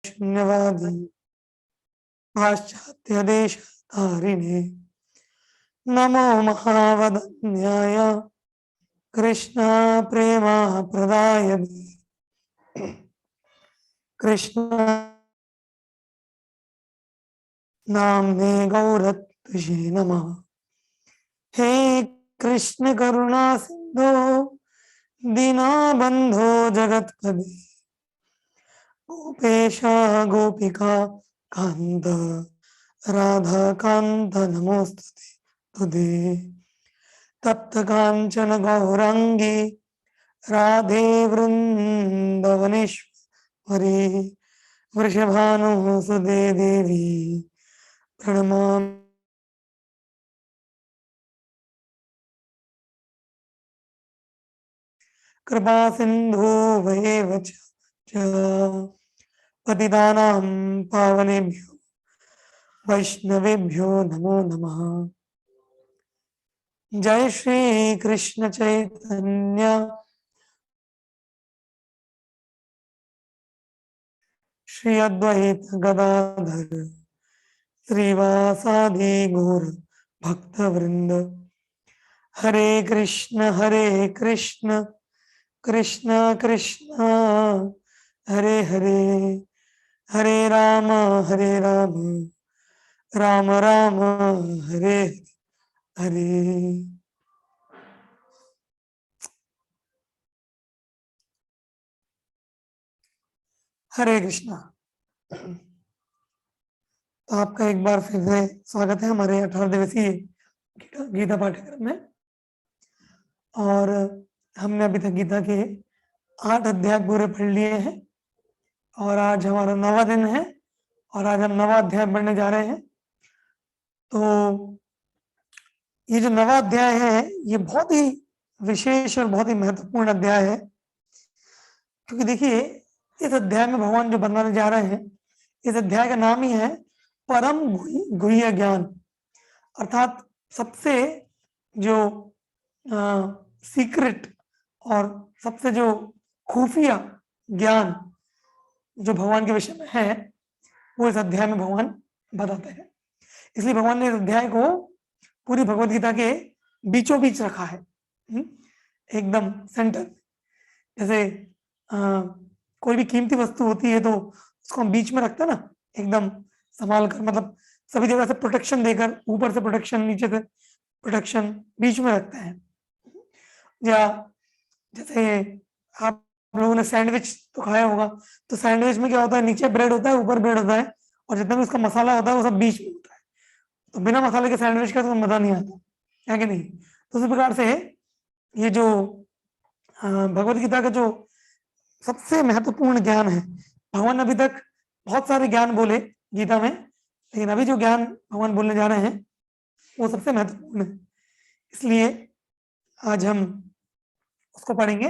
शून्यवादी पाश्चात्य देश धारिणे नमो महावदन्याय कृष्ण प्रेमा प्रदाय कृष्ण नाम्ने गौरत्विषे नमः। हे कृष्ण करुणा सिंधो दीनबंधो जगत्पते गोपेश गोपिका कांत राधा कांत नमोस्तुते तुदे तप्त कांचन गौरांगी राधे वृंदवनेश्वरी वृषभानुसुते देवी प्रणमामि। कृपा सिंधु भयेव च पतितानां पावनेभ्यो वैष्णवेभ्यो नमो नमः। जय श्री कृष्ण चैतन्य श्री अद्वैत गदाधर श्रीवासादि गौर भक्तवृंद। हरे कृष्ण कृष्ण कृष्ण हरे हरे हरे राम राम राम हरे हरे। हरे कृष्णा। तो आपका एक बार फिर से स्वागत है हमारे 18 दिवसीय गीता पाठ्यक्रम में। और हमने अभी तक गीता के 8 अध्याय पूरे पढ़ लिए हैं और आज हमारा 9वां दिन है और आज हम 9वां अध्याय पढ़ने जा रहे हैं। तो ये जो 9वां अध्याय है ये बहुत ही विशेष और बहुत ही महत्वपूर्ण अध्याय है, क्योंकि देखिए इस अध्याय में भगवान जो बताने जा रहे हैं, इस अध्याय का नाम ही है परम गुह्य ज्ञान, अर्थात सबसे जो सीक्रेट और सबसे जो खुफिया ज्ञान जो भगवान के विषय में है वो इस अध्याय में भगवान बताते हैं। इसलिए भगवान ने इस अध्याय को पूरी भगवत गीता के बीचों बीच रखा है, एकदम सेंटर। जैसे कोई भी कीमती वस्तु होती है तो उसको हम बीच में रखते हैं ना, एकदम संभाल कर, मतलब सभी जगह से प्रोटेक्शन देकर, ऊपर से प्रोटेक्शन, नीचे से प्रोटेक्शन, बीच में रखते हैं। या जैसे आप लोगों ने सैंडविच तो खाया होगा, तो सैंडविच में क्या होता है, नीचे ब्रेड होता है, ऊपर ब्रेड होता है, और जितना भी उसका मसाला होता है वो सब बीच में होता है। तो बिना मसाले के सैंडविच का तो मजा नहीं आता है कि नहीं। तो उसी प्रकार से ये जो भगवत गीता का जो सबसे महत्वपूर्ण ज्ञान है, भगवान अभी तक बहुत सारे ज्ञान बोले गीता में, लेकिन अभी जो ज्ञान भगवान बोलने जा रहे हैं वो सबसे महत्वपूर्ण है। इसलिए आज हम उसको पढ़ेंगे,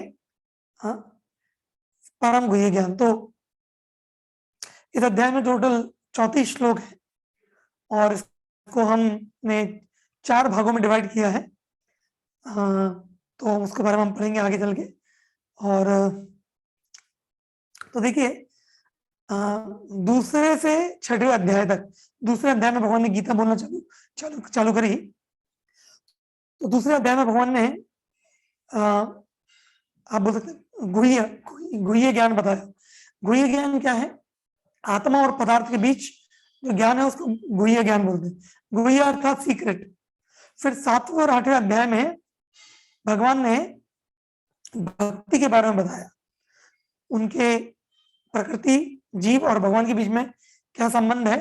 परम गुह्य ज्ञान। तो इस अध्याय में टोटल 34 श्लोक है और इसको हमने 4 भागों में डिवाइड किया है। तो उसके बारे में हम पढ़ेंगे आगे चल के। और तो देखिए दूसरे से 6वें अध्याय तक, दूसरे अध्याय में भगवान ने गीता बोलना चालू करी। तो दूसरे अध्याय में भगवान ने आप बोल सकते गुह्य ज्ञान बताया। गुह्य ज्ञान क्या है? आत्मा और पदार्थ के बीच जो ज्ञान है उसको गुह्य ज्ञान बोलते हैं। गुह्य अर्थात सीक्रेट। फिर 7वें और 8वें अध्याय में भगवान ने भक्ति के बारे में बताया, उनके प्रकृति, जीव और भगवान के बीच में क्या संबंध है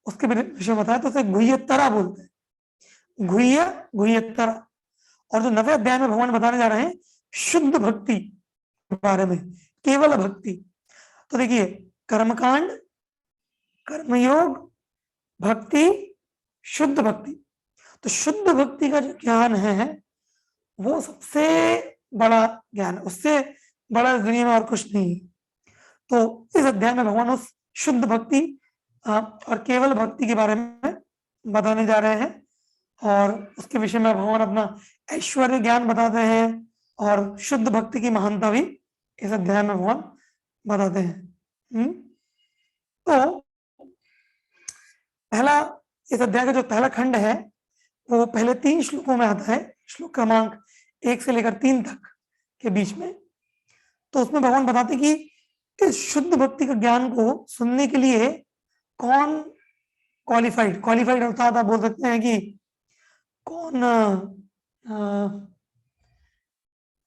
उसके विषय बताया। तो उसे गुह्यतरा बोलते हैं, गुह्यतरा। और जो 9वें अध्याय में भगवान बताने जा रहे हैं शुद्ध भक्ति के बारे में, केवल भक्ति। तो देखिए कर्मकांड, कर्मयोग, भक्ति, शुद्ध भक्ति। तो शुद्ध भक्ति का जो ज्ञान है वो सबसे बड़ा ज्ञान है, उससे बड़ा दुनिया में और कुछ नहीं है। तो इस अध्याय में भगवान उस शुद्ध भक्ति और केवल भक्ति के बारे में बताने जा रहे हैं, और उसके विषय में भगवान अपना ऐश्वर्य ज्ञान बताते हैं और शुद्ध भक्ति की महानता भी इस अध्याय में भगवान बताते हैं। इस अध्याय का जो पहला खंड है वो पहले 3 श्लोकों में आता है, श्लोक क्रमांक 1 से लेकर 3 तक के बीच में। तो उसमें भगवान बताते कि इस शुद्ध भक्ति का ज्ञान को सुनने के लिए कौन क्वालिफाइड, क्वालिफाइड अर्थात आप बोल सकते हैं कि कौन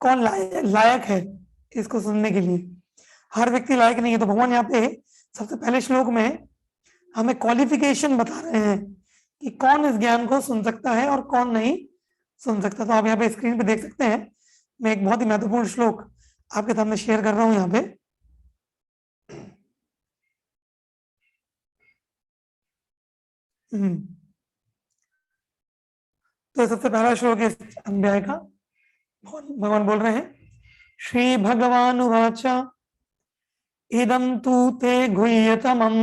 कौन लायक है इसको सुनने के लिए। हर व्यक्ति लायक नहीं है। तो भगवान यहाँ पे सबसे पहले श्लोक में हमें क्वालिफिकेशन बता रहे हैं कि कौन इस ज्ञान को सुन सकता है और कौन नहीं सुन सकता। तो आप यहाँ पे स्क्रीन पे देख सकते हैं, मैं एक बहुत ही महत्वपूर्ण श्लोक आपके सामने शेयर कर रहा हूं यहाँ पे। तो सबसे पहला श्लोक इस अध्याय का भगवान बोल रहे हैं, श्री भगवान उवाच इदं तु ते गुह्यतमं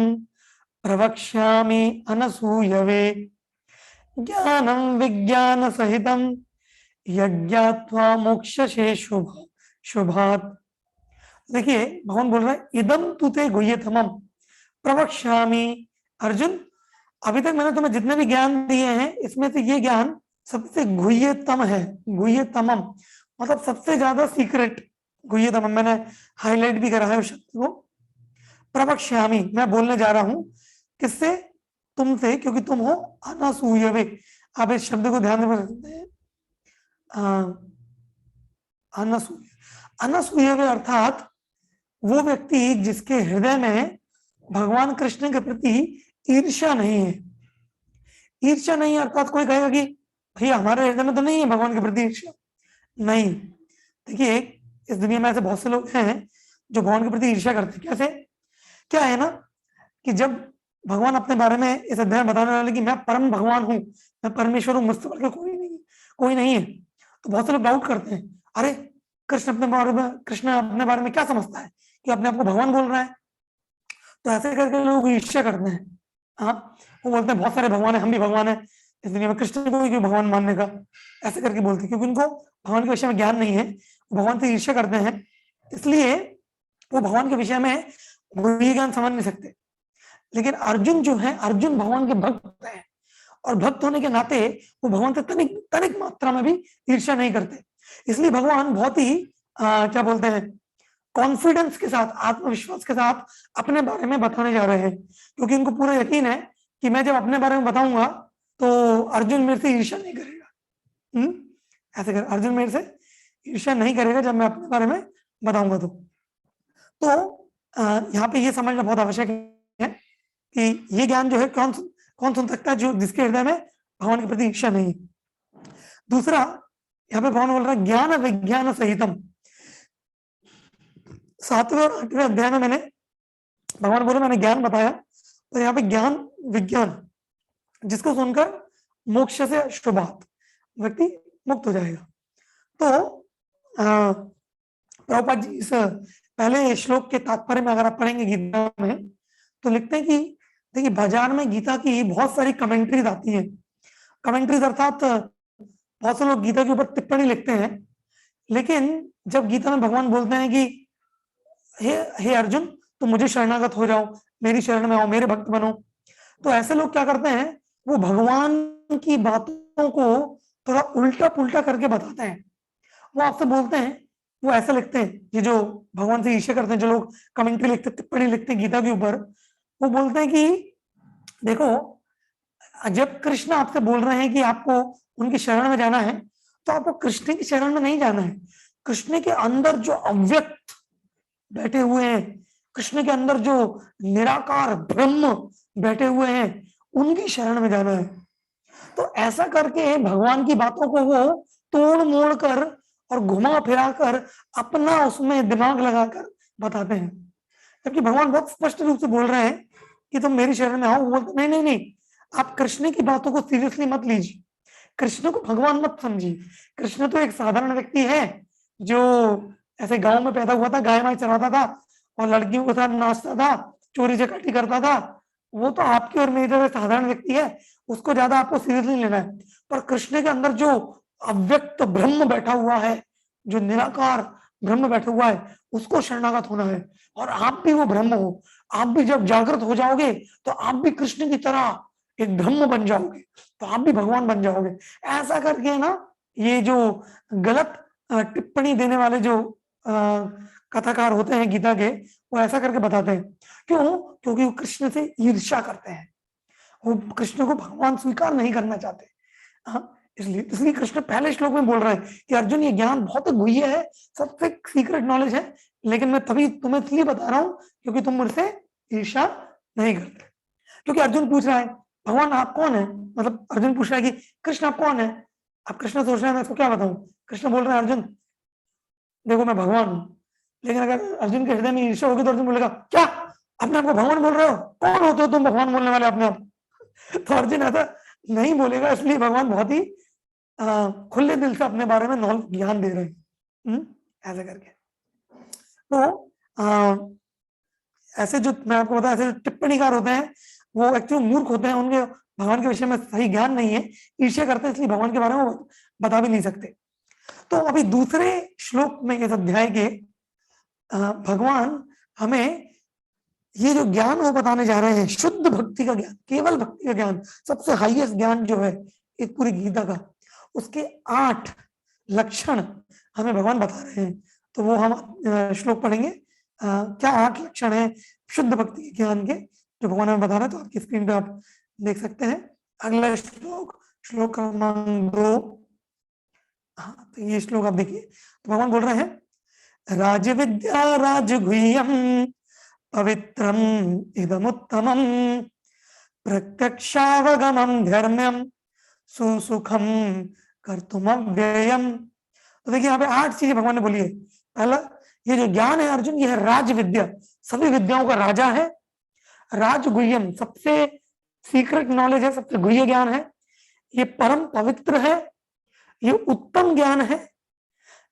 प्रवक्ष्यामि अनसूयवे ज्ञानं विज्ञान सहितं यज्ञात्वा मोक्षसे शुभात्। देखिए भगवान बोल रहे हैं, इदं तु ते गुह्यतमं प्रवक्ष्यामि। अर्जुन, अभी तक मैंने तुम्हें जितने भी ज्ञान दिए हैं इसमें से ये ज्ञान सबसे गुह्यतम है। गुह्यतमम मतलब सबसे ज्यादा सीक्रेट। गुह्यतमम मैंने हाईलाइट भी करा है उस शब्द को। प्रवक्ष्यामि, मैं बोलने जा रहा हूं किससे? तुमसे, क्योंकि तुम हो अनसूयवे। आप इस शब्द को ध्यान में रखते हैं, अनसूय, अनसूयवे अर्थात वो व्यक्ति जिसके हृदय में भगवान कृष्ण के प्रति ईर्ष्या नहीं है। ईर्ष्या नहीं अर्थात कोई कहेगा कि भैया हमारे हृदय में तो नहीं है भगवान के प्रति ईर्ष्या, नहीं। देखिए इस दुनिया में ऐसे बहुत से लोग हैं जो भगवान के प्रति ईर्ष्या करते हैं। कैसे? क्या है ना कि जब भगवान अपने बारे में इस अध्याय में बताने वाले कि मैं परम भगवान हूं, मैं परमेश्वर हूं, मुझसे बढ़कर कोई नहीं है, तो बहुत से लोग डाउट करते हैं, अरे कृष्ण अपने बारे में क्या समझता है कि अपने आप को भगवान बोल रहा है। तो ऐसे करके लोग ईर्ष्या करते हैं। हाँ, वो बोलते हैं बहुत सारे भगवान है, हम भी भगवान है इस दुनिया में, कृष्ण को क्यों भगवान मानने का, ऐसे करके बोलते हैं। क्योंकि उनको भगवान के विषय में ज्ञान नहीं है, भगवान से ईर्ष्या करते हैं, इसलिए वो भगवान के विषय में बुरी ज्ञान समझ नहीं सकते। लेकिन अर्जुन जो है, अर्जुन भगवान के भक्त है, और भक्त होने के नाते वो भगवान से तनिक मात्रा में भी ईर्ष्या नहीं करते। इसलिए भगवान बहुत ही क्या बोलते हैं, कॉन्फिडेंस के साथ, आत्मविश्वास के साथ अपने बारे में बताने जा रहे हैं, क्योंकि इनको पूरा यकीन है कि मैं जब अपने बारे में बताऊंगा तो अर्जुन मेरे से ईर्ष्या नहीं करेगा। ऐसे कर, अर्जुन मेरे से ईर्ष्या नहीं करेगा जब मैं अपने बारे में बताऊंगा। तो यहाँ पे ये समझना बहुत आवश्यक है कि ये ज्ञान जो है कौन सुन सकता है, जो जिसके हृदय में भगवान के प्रति ईर्ष्या नहीं। दूसरा यहाँ पे भगवान बोल रहा है ज्ञान विज्ञान सहितम। 7वें और 8वें अध्याय में मैंने भगवान बोले मैंने ज्ञान बताया, तो यहाँ पे ज्ञान विज्ञान जिसको सुनकर मोक्ष से शुभात, व्यक्ति मुक्त हो जाएगा। तो प्रभुपाद जी इस पहले श्लोक के तात्पर्य में अगर आप पढ़ेंगे गीता में तो लिखते हैं कि देखिए बाजार में गीता की बहुत सारी कमेंट्रीज आती हैं। कमेंट्रीज अर्थात बहुत से लोग गीता के ऊपर टिप्पणी लिखते हैं, लेकिन जब गीता में भगवान बोलते हैं कि हे अर्जुन तुम मुझे शरणागत हो जाओ, मेरी शरण में आओ, मेरे भक्त बनो, तो ऐसे लोग क्या करते हैं, वो भगवान की बातों को थोड़ा उल्टा पुल्टा करके बताते हैं। वो आपसे बोलते हैं, वो ऐसा लिखते हैं, ये जो भगवान से ईर्ष्या करते हैं, जो लोग कमेंट्री लिखते, टिप्पणी लिखते हैं गीता के ऊपर, वो बोलते हैं कि देखो जब कृष्ण आपसे बोल रहे हैं कि आपको उनकी शरण में जाना है, तो आपको कृष्ण की शरण में नहीं जाना है, कृष्ण के अंदर जो अव्यक्त बैठे हुए हैं, कृष्ण के अंदर जो निराकार ब्रह्म बैठे हुए हैं, उनकी शरण में जाना है। तो ऐसा करके भगवान की बातों को वो तोड़ मोड़ कर और घुमा फिरा कर अपना उसमें दिमाग लगाकर बताते हैं, जबकि भगवान बहुत स्पष्ट रूप से बोल रहे हैं कि तुम मेरी शरण में आओ। वो बोलते नहीं नहीं नहीं, आप कृष्ण की बातों को सीरियसली मत लीजिए, कृष्ण को भगवान मत समझिए। कृष्ण तो एक साधारण व्यक्ति है जो ऐसे गांव में पैदा हुआ था, गाय माय चराता था और लड़कियों के साथ नाचता था, चोरी चकाटी करता था। वो तो आपकी और मेरी तरह साधारण व्यक्ति है, उसको ज्यादा आपको सीरियसली लेना है। पर कृष्ण के अंदर जो अव्यक्त ब्रह्म बैठा हुआ है, जो निराकार ब्रह्म बैठा हुआ है, उसको शरणागत होना है। और आप भी वो ब्रह्म हो, आप भी जब जागृत हो जाओगे तो आप भी कृष्ण की तरह एक ब्रह्म बन जाओगे तो आप भी भगवान बन जाओगे। ऐसा करके ना ये जो गलत टिप्पणी देने वाले जो कथाकार होते हैं गीता के, वो ऐसा करके बताते हैं। क्यों? क्योंकि वो कृष्ण से ईर्ष्या करते हैं, वो कृष्ण को भगवान स्वीकार नहीं करना चाहते। हाँ, इसलिए कृष्ण पहले श्लोक में बोल रहे हैं कि अर्जुन ये ज्ञान बहुत गुह्य है, सबसे सीक्रेट नॉलेज है, लेकिन मैं तभी तुम्हें इसलिए बता रहा हूं क्योंकि तुम मुझसे ईर्ष्या नहीं करते। क्योंकि अर्जुन पूछ रहा है भगवान आप कौन है, मतलब अर्जुन पूछ रहा है कि कृष्ण आप कौन है। अब कृष्ण सोच रहे हैं मैं इसको क्या बताऊं। कृष्ण बोल रहे हैं अर्जुन देखो मैं भगवान हूं। लेकिन अगर अर्जुन के हृदय में ईर्ष्या होगी तो अर्जुन बोलेगा क्या अपने आप को भगवान बोल रहे हो, कौन होते हो तुम भगवान बोलने वाले अपने आप। तो अर्जुन ऐसा नहीं बोलेगा, इसलिए भगवान बहुत ही खुले दिल से अपने बारे में ज्ञान दे रहे हैं ऐसे करके। तो ऐसे जो मैं आपको बताया, ऐसे टिप्पणीकार होते हैं वो एक्चुअली मूर्ख होते हैं, उनके भगवान के विषय में सही ज्ञान नहीं है, ईर्ष्या करते हैं, इसलिए भगवान के बारे में बता भी नहीं सकते। तो अभी दूसरे श्लोक में इस अध्याय के भगवान हमें ये जो ज्ञान वो बताने जा रहे हैं, शुद्ध भक्ति का ज्ञान, केवल भक्ति का ज्ञान, सबसे हाईएस्ट ज्ञान जो है इस पूरी गीता का, उसके 8 लक्षण हमें भगवान बता रहे हैं। तो वो हम श्लोक पढ़ेंगे। क्या 8 लक्षण है शुद्ध भक्ति के ज्ञान के जो भगवान हमें बता रहे हैं। तो आपकी स्क्रीन पे आप देख सकते हैं अगला श्लोक, श्लोक क्रमांक 2। हाँ, तो ये श्लोक आप देखिए। तो भगवान बोल रहे हैं राज विद्या राजगुह्यम पवित्रम इदमुत्तमम प्रत्यक्षावगमम धर्म्यम सुसुखम कर्तुम अव्ययम। तो देखिए यहाँ पे 8 चीजें भगवान ने बोली है। पहला, ये जो ज्ञान है अर्जुन, ये है राज विद्या, सभी विद्याओं का राजा है। राजगुह्यम, सबसे सीक्रेट नॉलेज है, सबसे गुह्य ज्ञान है। ये परम पवित्र है, ये उत्तम ज्ञान है,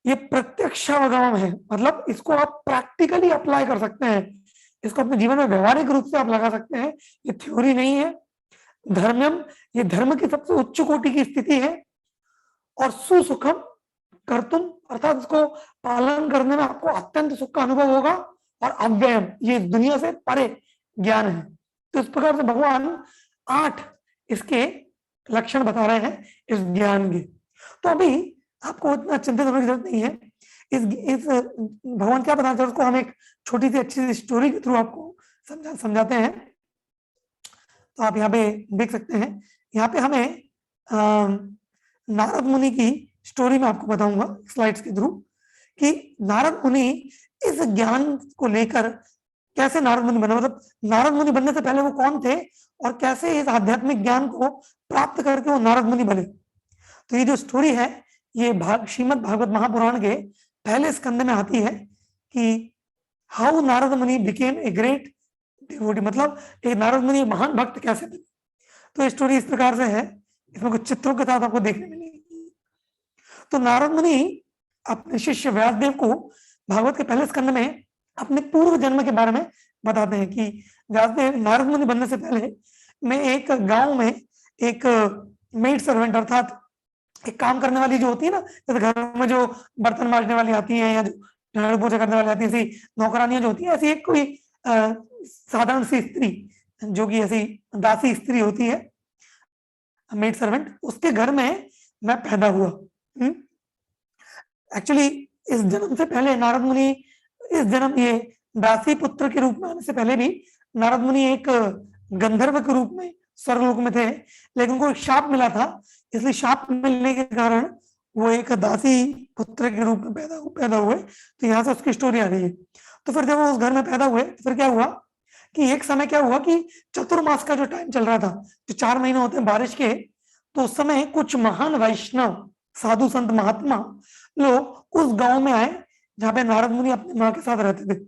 ये प्रत्यक्षावगम है, मतलब इसको आप प्रैक्टिकली अप्लाई कर सकते हैं, इसको अपने जीवन में व्यवहारिक रूप से आप लगा सकते हैं, ये थ्योरी नहीं है। धर्म्यम, ये धर्म की सबसे उच्च कोटि की स्थिति है। और सुसुखम कर्तुम, अर्थात इसको पालन करने में आपको अत्यंत सुख का अनुभव होगा। और अव्ययम, ये दुनिया से परे ज्ञान है। तो इस प्रकार से भगवान 8 इसके लक्षण बता रहे हैं इस ज्ञान के। तो अभी आपको इतना चिंतित होने की जरूरत नहीं है। इस भगवान क्या बताना चाहते हैं उसको हम एक छोटी सी अच्छी सी स्टोरी के थ्रू आपको समझाते हैं। तो आप यहाँ पे देख सकते हैं, यहाँ पे हमें नारद मुनि की स्टोरी में आपको बताऊंगा स्लाइड्स के थ्रू कि नारद मुनि इस ज्ञान को लेकर कैसे नारद मुनि बने, मतलब नारद मुनि बनने से पहले वो कौन थे और कैसे इस आध्यात्मिक ज्ञान को प्राप्त करके वो नारद मुनि बने। तो ये जो स्टोरी है ये श्रीमद् भागवत महापुराण के पहले स्कंद में आती है कि हाउ नारद मुनि बिकेम ए ग्रेट डिवोटी, मतलब एक नारद मुनि महान भक्त कैसे बने। तो स्टोरी इस प्रकार से है, इसमें कुछ चित्रों के साथ आपको देखने मिलेगी। तो नारद मुनि अपने शिष्य व्यासदेव को भागवत के पहले स्कंद में अपने पूर्व जन्म के बारे में बताते हैं कि व्यासदेव नारद मुनि बनने से पहले मैं एक गांव में एक मेड सर्वेंट, अर्थात एक काम करने वाली जो होती है ना, जैसे घर में जो बर्तन मांजने वाली आती है या जो झाड़ू पोछा करने वाली आती है, ऐसी नौकरानियां जो होती है, ऐसी एक कोई साधारण सी स्त्री जो कि ऐसी दासी स्त्री होती है, मेड सर्वेंट, उसके घर में मैं पैदा हुआ। एक्चुअली इस जन्म से पहले नारद मुनि, इस जन्म ये दासी पुत्र के रूप में आने से पहले भी नारद मुनि एक गंधर्व के रूप में स्वर्गलोक में थे, लेकिन उनको एक शाप मिला था, इसलिए शाप मिलने के कारण वो एक दासी पुत्र के रूप में पैदा हुए। तो यहाँ से उसकी स्टोरी आ रही है। तो फिर जब वो उस घर में पैदा हुए तो फिर क्या हुआ कि एक समय क्या हुआ कि चतुर्मास का जो टाइम चल रहा था, जो 4 महीने होते हैं बारिश के, तो उस समय कुछ महान वैष्णव साधु संत महात्मा लोग उस गांव में आए जहाँ पे नारद मुनि अपनी माँ के साथ रहते थे।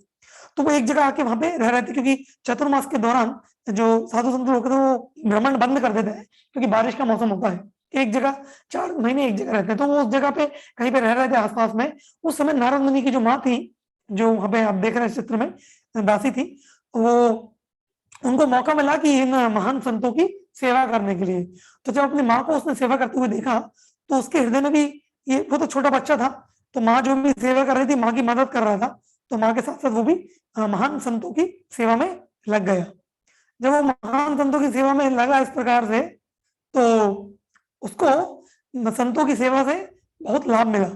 तो वो एक जगह आके वहां पे रह रहे थे, क्योंकि चतुर्मास के दौरान जो साधु संत लोग थे वो भ्रमण बंद कर देते हैं, क्योंकि बारिश का मौसम होता है, एक जगह 4 महीने एक जगह रहते हैं। तो वो उस जगह पे कहीं पे रह रहे थे आसपास में। उस समय नारद मुनि की जो माँ थी, जो वहां पे आप देख रहे हैं चित्र में दासी थी, वो उनको मौका मिला कि इन महान संतों की सेवा करने के लिए। तो जब अपनी माँ को उसने सेवा करते हुए देखा तो उसके हृदय में भी, ये वो तो छोटा बच्चा था, तो माँ जो भी सेवा कर रही थी, माँ की मदद कर रहा था, तो माँ के साथ साथ वो भी महान संतों की सेवा में लग गया। जब वो महान संतों की सेवा में लगा इस प्रकार से, तो उसको संतों की सेवा से बहुत लाभ मिला।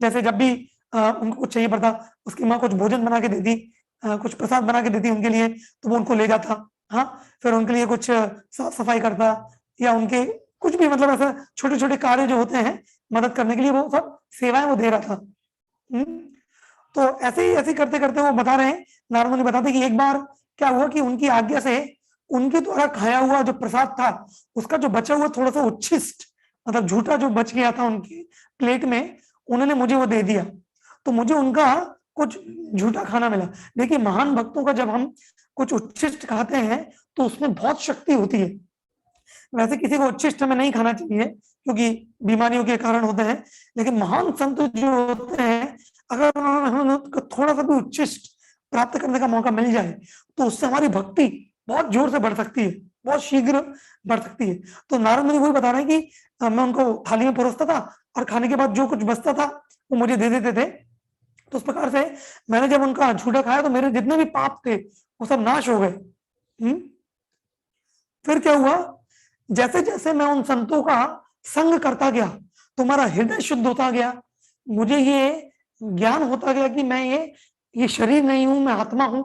जैसे जब भी उनको कुछ चाहिए पड़ता, उसकी माँ कुछ भोजन बना के देती, कुछ प्रसाद बना के देती उनके लिए, तो वो उनको ले जाता। हाँ, फिर उनके लिए कुछ साफ सफाई करता, या उनके कुछ भी मतलब ऐसा छोटे छोटे कार्य जो होते हैं मदद करने के लिए, वो सब सेवाएं वो दे रहा था। तो ऐसे ही करते करते वो बता रहे हैं, नारद मुनि बताते कि एक बार क्या हुआ कि उनकी आज्ञा से उनके द्वारा खाया हुआ जो प्रसाद था, उसका जो बचा हुआ थोड़ा सा उच्छिष्ट, मतलब झूठा जो बच गया था उनकी प्लेट में, उन्होंने मुझे वो दे दिया। तो मुझे उनका कुछ झूठा खाना मिला। देखिए, महान भक्तों का जब हम कुछ उच्छिष्ट खाते हैं तो उसमें बहुत शक्ति होती है। वैसे किसी को उच्छिष्ट हमें नहीं खाना चाहिए, क्योंकि बीमारियों के कारण होते हैं, लेकिन महान संत जो होते हैं, अगर हमें थोड़ा सा भी उच्छिष्ट प्राप्त करने का मौका मिल जाए, तो उससे हमारी भक्ति बहुत जोर से बढ़ सकती है, बहुत शीघ्र बढ़ सकती है। तो नारद मुनि वही बता रहे हैं कि मैं उनको थाली में परोसता था, और खाने के बाद जो कुछ बचता था वो मुझे दे देते थे। तो उस प्रकार से मैंने जब उनका झूठा खाया, तो मेरे जितने भी पाप थे वो सब नाश हो गए। फिर क्या हुआ, जैसे जैसे मैं उन संतों का संग करता गया, तुम्हारा हृदय शुद्ध होता गया, मुझे ये ज्ञान होता गया कि मैं ये शरीर नहीं हूं, मैं आत्मा हूं,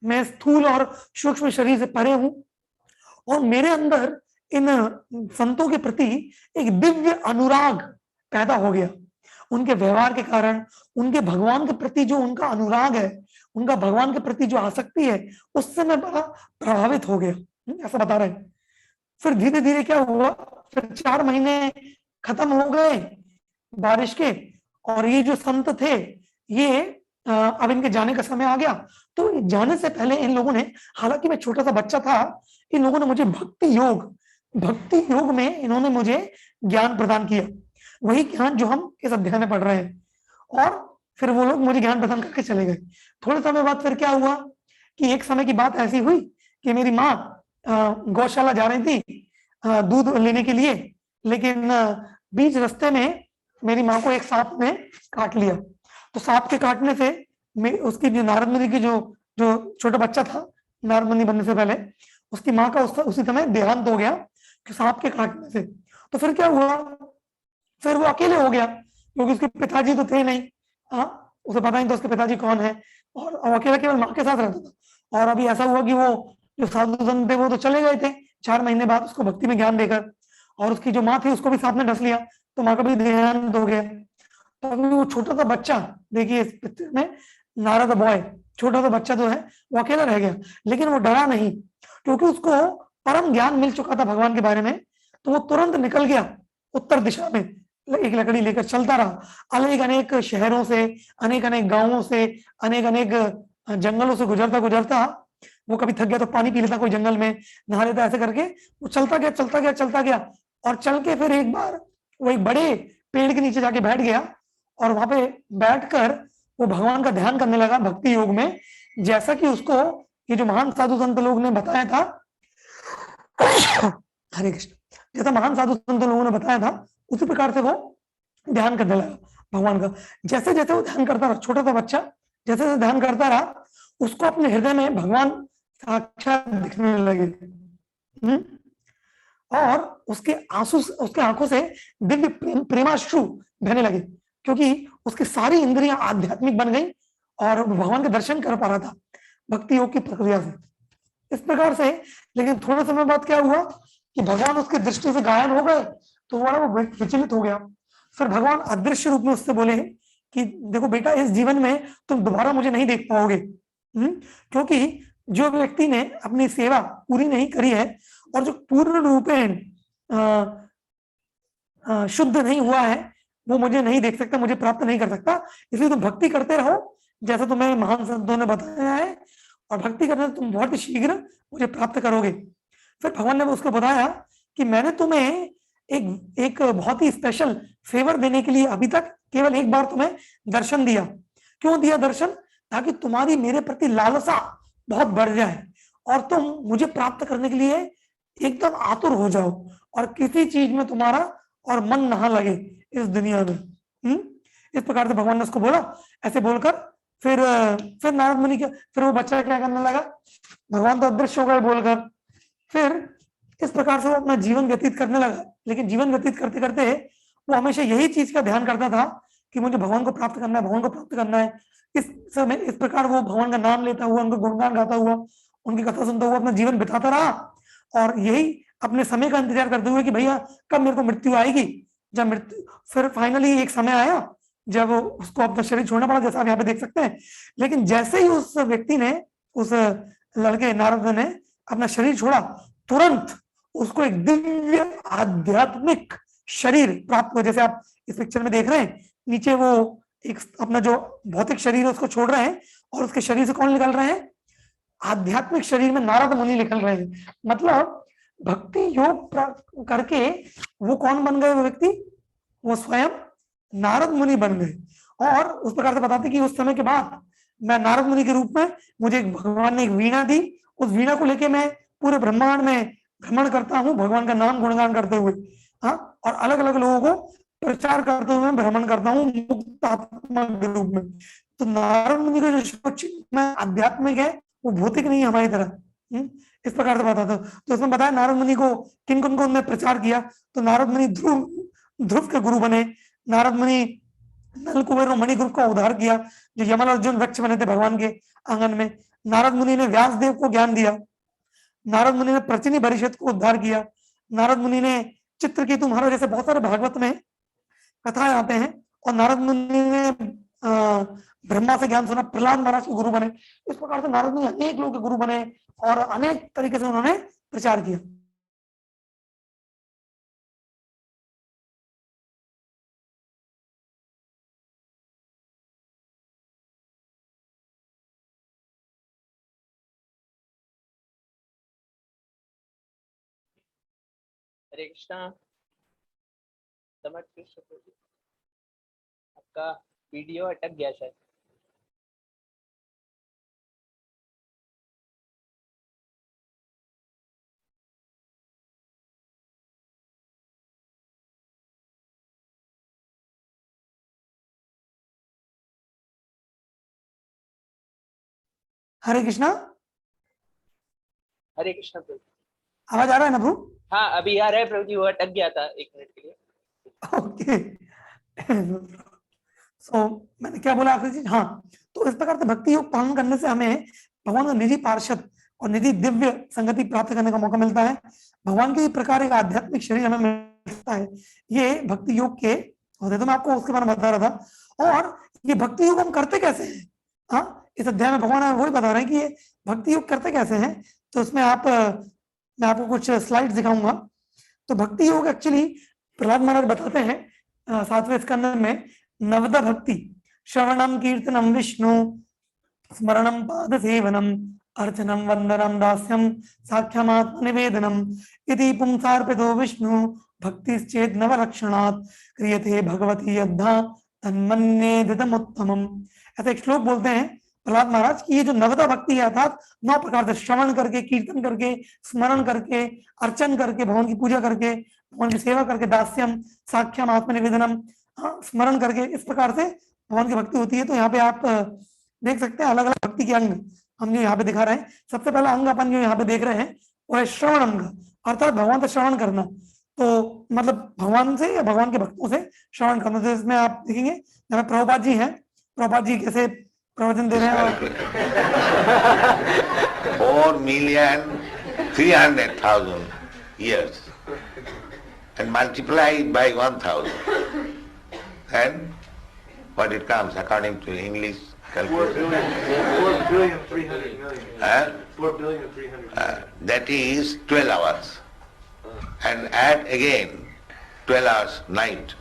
मैं स्थूल और सूक्ष्म शरीर से परे हूं, और मेरे अंदर इन संतों के प्रति एक दिव्य अनुराग पैदा हो गया। उनके व्यवहार के कारण, उनके भगवान के प्रति जो उनका अनुराग है, उनका भगवान के प्रति जो आसक्ति है, उससे मैं बड़ा प्रभावित हो गया, ऐसा बता रहे हैं। फिर धीरे धीरे क्या हुआ, फिर 4 महीने खत्म हो गए बारिश के, और ये जो संत थे, ये अब इनके जाने का समय आ गया। तो जाने से पहले इन लोगों ने, हालांकि मैं छोटा सा बच्चा था, इन लोगों ने मुझे भक्ति योग में इन्होंने मुझे ज्ञान प्रदान किया, वही ज्ञान जो हम इस अध्याय में पढ़ रहे हैं। और फिर वो लोग मुझे ज्ञान प्रदान करके चले गए। थोड़े समय बाद फिर क्या हुआ कि एक समय की बात ऐसी हुई कि मेरी माँ गौशाला जा रही थी दूध लेने के लिए, लेकिन बीच रास्ते में मेरी माँ को एक सांप ने काट लिया। तो सांप के काटने से उसकी जो नारद मुनि की जो छोटा बच्चा था, नारद मुनि बनने से पहले, उसकी माँ का उसी समय देहांत हो गया कि सांप के काटने से। तो फिर क्या हुआ, फिर वो अकेले हो गया, क्योंकि उसके पिताजी तो थे नहीं। हाँ, उसे पता नहीं था उसके पिताजी कौन है, और अकेला केवल माँ के साथ रहता था। और अभी ऐसा हुआ कि वो जो साधु संत थे वो तो चले गए थे 4 महीने बाद उसको भक्ति में ज्ञान देकर, और उसकी जो माँ थी उसको भी साथ में डस लिया, तो माँ का भी देहांत हो गया। तो अभी वो छोटा सा बच्चा, देखिए इस पिक्चर में नारद बॉय, छोटा सा बच्चा जो है वो अकेला रह गया, लेकिन वो डरा नहीं, क्योंकि उसको परम ज्ञान मिल चुका था भगवान के बारे में। तो वो तुरंत निकल गया उत्तर दिशा में, एक लकड़ी लेकर चलता रहा, अनेक अनेक शहरों से, अनेक अनेक गांवों से, अनेक अनेक जंगलों से गुजरता गुजरता, वो कभी थक गया तो पानी पी लेता कोई जंगल में, नहा लेता, ऐसे करके वो चलता गया चलता गया चलता गया। और चल के फिर एक बार वो एक बड़े पेड़ के नीचे जाके बैठ गया, और वहां पे बैठकर वो भगवान का ध्यान करने लगा भक्ति योग में, जैसा कि उसको ये जो महान साधु संत लोग ने बताया था। हरे कृष्ण। जैसा महान साधु संत लोगों ने बताया था, उसी प्रकार से वो ध्यान करने लगा भगवान का। जैसे जैसे वो ध्यान करता रहा, छोटा सा बच्चा जैसे जैसे ध्यान करता रहा, उसको अपने हृदय में भगवान साक्षात दिखने लगे। और उसके आंसू, उसके आंखों से दिव्य प्रेमाश्रु बहने लगे, क्योंकि उसकी सारी इंद्रियां आध्यात्मिक बन गई और भगवान के दर्शन कर पा रहा था भक्ति योग की प्रक्रिया से, इस प्रकार से। लेकिन थोड़े समय बाद क्या हुआ कि भगवान उसकी दृष्टि से गायब हो गए, तो वो विचलित हो गया। फिर भगवान अदृश्य रूप में उससे बोले कि देखो बेटा, इस जीवन में तुम दोबारा मुझे नहीं देख पाओगे, क्योंकि जो व्यक्ति ने अपनी सेवा पूरी नहीं करी है और जो पूर्ण रूपेण शुद्ध नहीं हुआ है, वो मुझे नहीं देख सकता, मुझे प्राप्त नहीं कर सकता। इसलिए तुम भक्ति करते रहो जैसा तुम्हें महान संतों ने बताया है, और भक्ति करने से तुम बहुत ही शीघ्र मुझे प्राप्त करोगे। फिर भगवान ने उसको बताया कि मैंने तुम्हें एक बहुत ही स्पेशल फेवर देने के लिए अभी तक केवल एक बार तुम्हें दर्शन दिया। क्यों दिया दर्शन? ताकि तुम्हारी मेरे प्रति लालसा बहुत बढ़ जाए और तुम मुझे प्राप्त करने के लिए एकदम आतुर हो जाओ, और किसी चीज में तुम्हारा और मन ना लगे इस दुनिया में। इस प्रकार से भगवान ने उसको बोला। ऐसे बोलकर फिर नारद मुनि फिर वो बच्चा क्या करने लगा, भगवान तो अदृश्य हो गए बोलकर, फिर इस प्रकार से वो अपना जीवन व्यतीत करने लगा, लेकिन जीवन व्यतीत करते करते वो हमेशा यही चीज का ध्यान करता था कि मुझे भगवान को प्राप्त करना है, भगवान को प्राप्त करना है। इस समय इस प्रकार वो भगवान का नाम लेता हुआ, उनका गुणगान गाता हुआ, उनकी कथा सुनता हुआ अपना जीवन बिताता रहा, और यही अपने समय का इंतजार करते हुए कि भैया कब मेरे को मृत्यु आएगी। जब मृत्यु, फिर फाइनली एक समय आया जब उसको अपना शरीर छोड़ना पड़ा, जैसा आप यहाँ पे देख सकते हैं। लेकिन जैसे ही उस व्यक्ति ने, उस लड़के नारद ने अपना शरीर छोड़ा, तुरंत उसको एक दिव्य आध्यात्मिक शरीर प्राप्त हुआ। जैसे आप इस पिक्चर में देख रहे हैं, नीचे वो एक अपना जो भौतिक शरीर है उसको छोड़ रहे हैं, और उसके शरीर से कौन निकल रहे हैं? आध्यात्मिक शरीर में नारद मुनि निकल रहे हैं। मतलब भक्ति योग करके वो कौन बन गए? वो व्यक्ति, वो स्वयं नारद मुनि बन गए। और उस प्रकार से बताते कि उस समय के बाद मैं नारद मुनि के रूप में, मुझे भगवान ने एक वीणा दी, उस वीणा को लेके मैं पूरे ब्रह्मांड में भ्रमण करता हूँ भगवान का नाम गुणगान करते हुए। हाँ, और अलग अलग लोगों को प्रचार करते हुए भ्रमण करता हूँ मुक्त आत्मा के रूप में। तो नारद मुनि का जो आध्यात्मिक है, वो भौतिक नहीं है हमारी तरह। इस प्रकार से बताता हूँ। तो इसमें बताया नारद मुनि को किन किन को उन्होंने प्रचार किया। तो नारद मुनि ध्रुव के गुरु बने। नारद मुनि नल कुबेर और मणि ग्रुप का उद्धार किया, जो यमल अर्जुन वृक्ष बने थे भगवान के आंगन में। नारद मुनि ने व्यास देव को ज्ञान दिया। नारद मुनि ने प्रचिनी परिषद को उद्धार किया। नारद मुनि ने चित्रकेतु महाराज, जैसे बहुत सारे भागवत में कथाएं आते हैं। और नारद मुनि ने ब्रह्मा से ज्ञान सुना, प्रहलाद महाराज के गुरु बने। इस प्रकार से नारद मुनि अनेक लोगों के गुरु बने और अनेक तरीके से उन्होंने प्रचार किया। हरे कृष्णा। आपका वीडियो अटक गया शायद। हरे कृष्णा। हरे कृष्णा प्रभु। आवाज आ रहा है ना प्रभु? हाँ अभी आ रहा है प्रभु जी, वो अटक गया था 1 मिनट के लिए। ओके। सो मैंने क्या बोला आखिरी चीज? हाँ, तो इस प्रकार से भक्ति योग पालन करने से हमें भगवान का निजी पार्षद और निजी दिव्य संगति प्राप्त करने का मौका मिलता है। भगवान के प्रकार एक आध्यात्मिक शरीर हमें मिलता है। ये भक्ति योग के होते, तो मैं आपको उसके बारे में बता रहा था। और ये भक्ति योग हम करते कैसे हैं? हाँ, इस अध्याय में भगवान वही बता रहे हैं कि ये भक्ति योग करते कैसे हैं। तो उसमें मैं आपको कुछ स्लाइड दिखाऊंगा। तो भक्ति योग एक्चुअली प्रहलाद महाराज बताते हैं 7वें स्कंद में, नवदा भक्ति श्रवणम कीर्तनम विष्णु स्मरणम पाद सेवनम अर्चनम वंदनम दास्यम साख्यमात्म निवेदनम इति पुंसार्पितो विष्णु भक्तिश्चेत नवलक्षणात् क्रियते भगवती यद्धा तन्मन्ये उत्तमम। ऐसा एक श्लोक बोलते हैं प्रहलाद महाराज की, ये जो नवदा भक्ति है अर्थात 9 प्रकार से श्रवण करके, कीर्तन करके, स्मरण करके, अर्चन करके, भगवान की पूजा करके, भगवान की सेवा करके, दास्यम साख्यम आत्मनिवेदनम, स्मरण करके, इस प्रकार से भगवान की भक्ति होती है। तो यहाँ पे आप देख सकते हैं अलग अलग भक्ति के अंग हम जो यहाँ पे दिखा रहे हैं। सबसे पहला अंग अपन जो यहाँ पे देख रहे हैं वो है श्रवण अंग, अर्थात भगवान से श्रवण करना। तो मतलब भगवान से या भगवान के भक्तों से श्रवण करना। तो इसमें आप देखेंगे यहाँ पे प्रभुपाद जी हैं। प्रभुपाद जी कैसे प्रवचन दे रहे हैं? 4,300,000 years and multiplied by 1,000, and what it comes according to English calculation? 4,300,000,000. 4,300,000,000. That is 12 hours. And add again 12 hours night,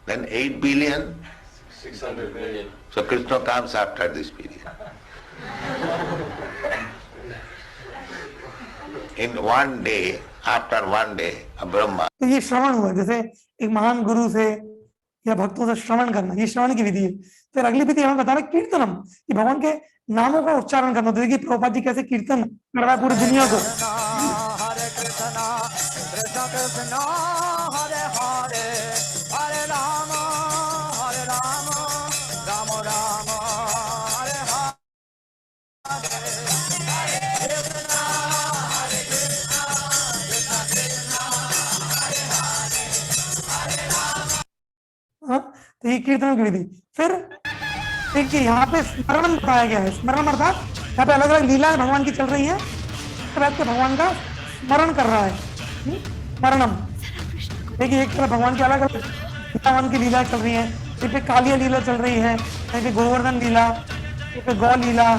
then 8 billion. 600 million. So Krishna comes after this period. In one day, after one day, a Brahma. तो ये श्रवण हुआ, जैसे एक महान गुरु से या भक्तों से श्रवण करना, ये श्रवण की विधि है। फिर अगली विधि हमें बता रहा है कीर्तनम, कि भगवान के नामों का उच्चारण करना। तो देखिए प्रभुपाद जी कैसे कीर्तन कर रहा है पूरी दुनिया को। हरे कृष्णा कृष्ण कृष्ण हरे हरे, हरे राम राम राम हरे हरे, हरे कृष्णा तो ये कीर्तनों की विधि। फिर देखिए यहाँ पे स्मरण बताया गया है। स्मरण अर्थात यहाँ पे अलग अलग लीलाएं भगवान की चल रही है, बैठ के भगवान का स्मरण कर रहा है। स्मरणम, देखिए एक तरफ भगवान की अलग अलग भगवान की लीला चल रही है, कहीं पे कालिया लीला चल रही है, कहीं पे गोवर्धन लीला, कहीं पे गौ लीला,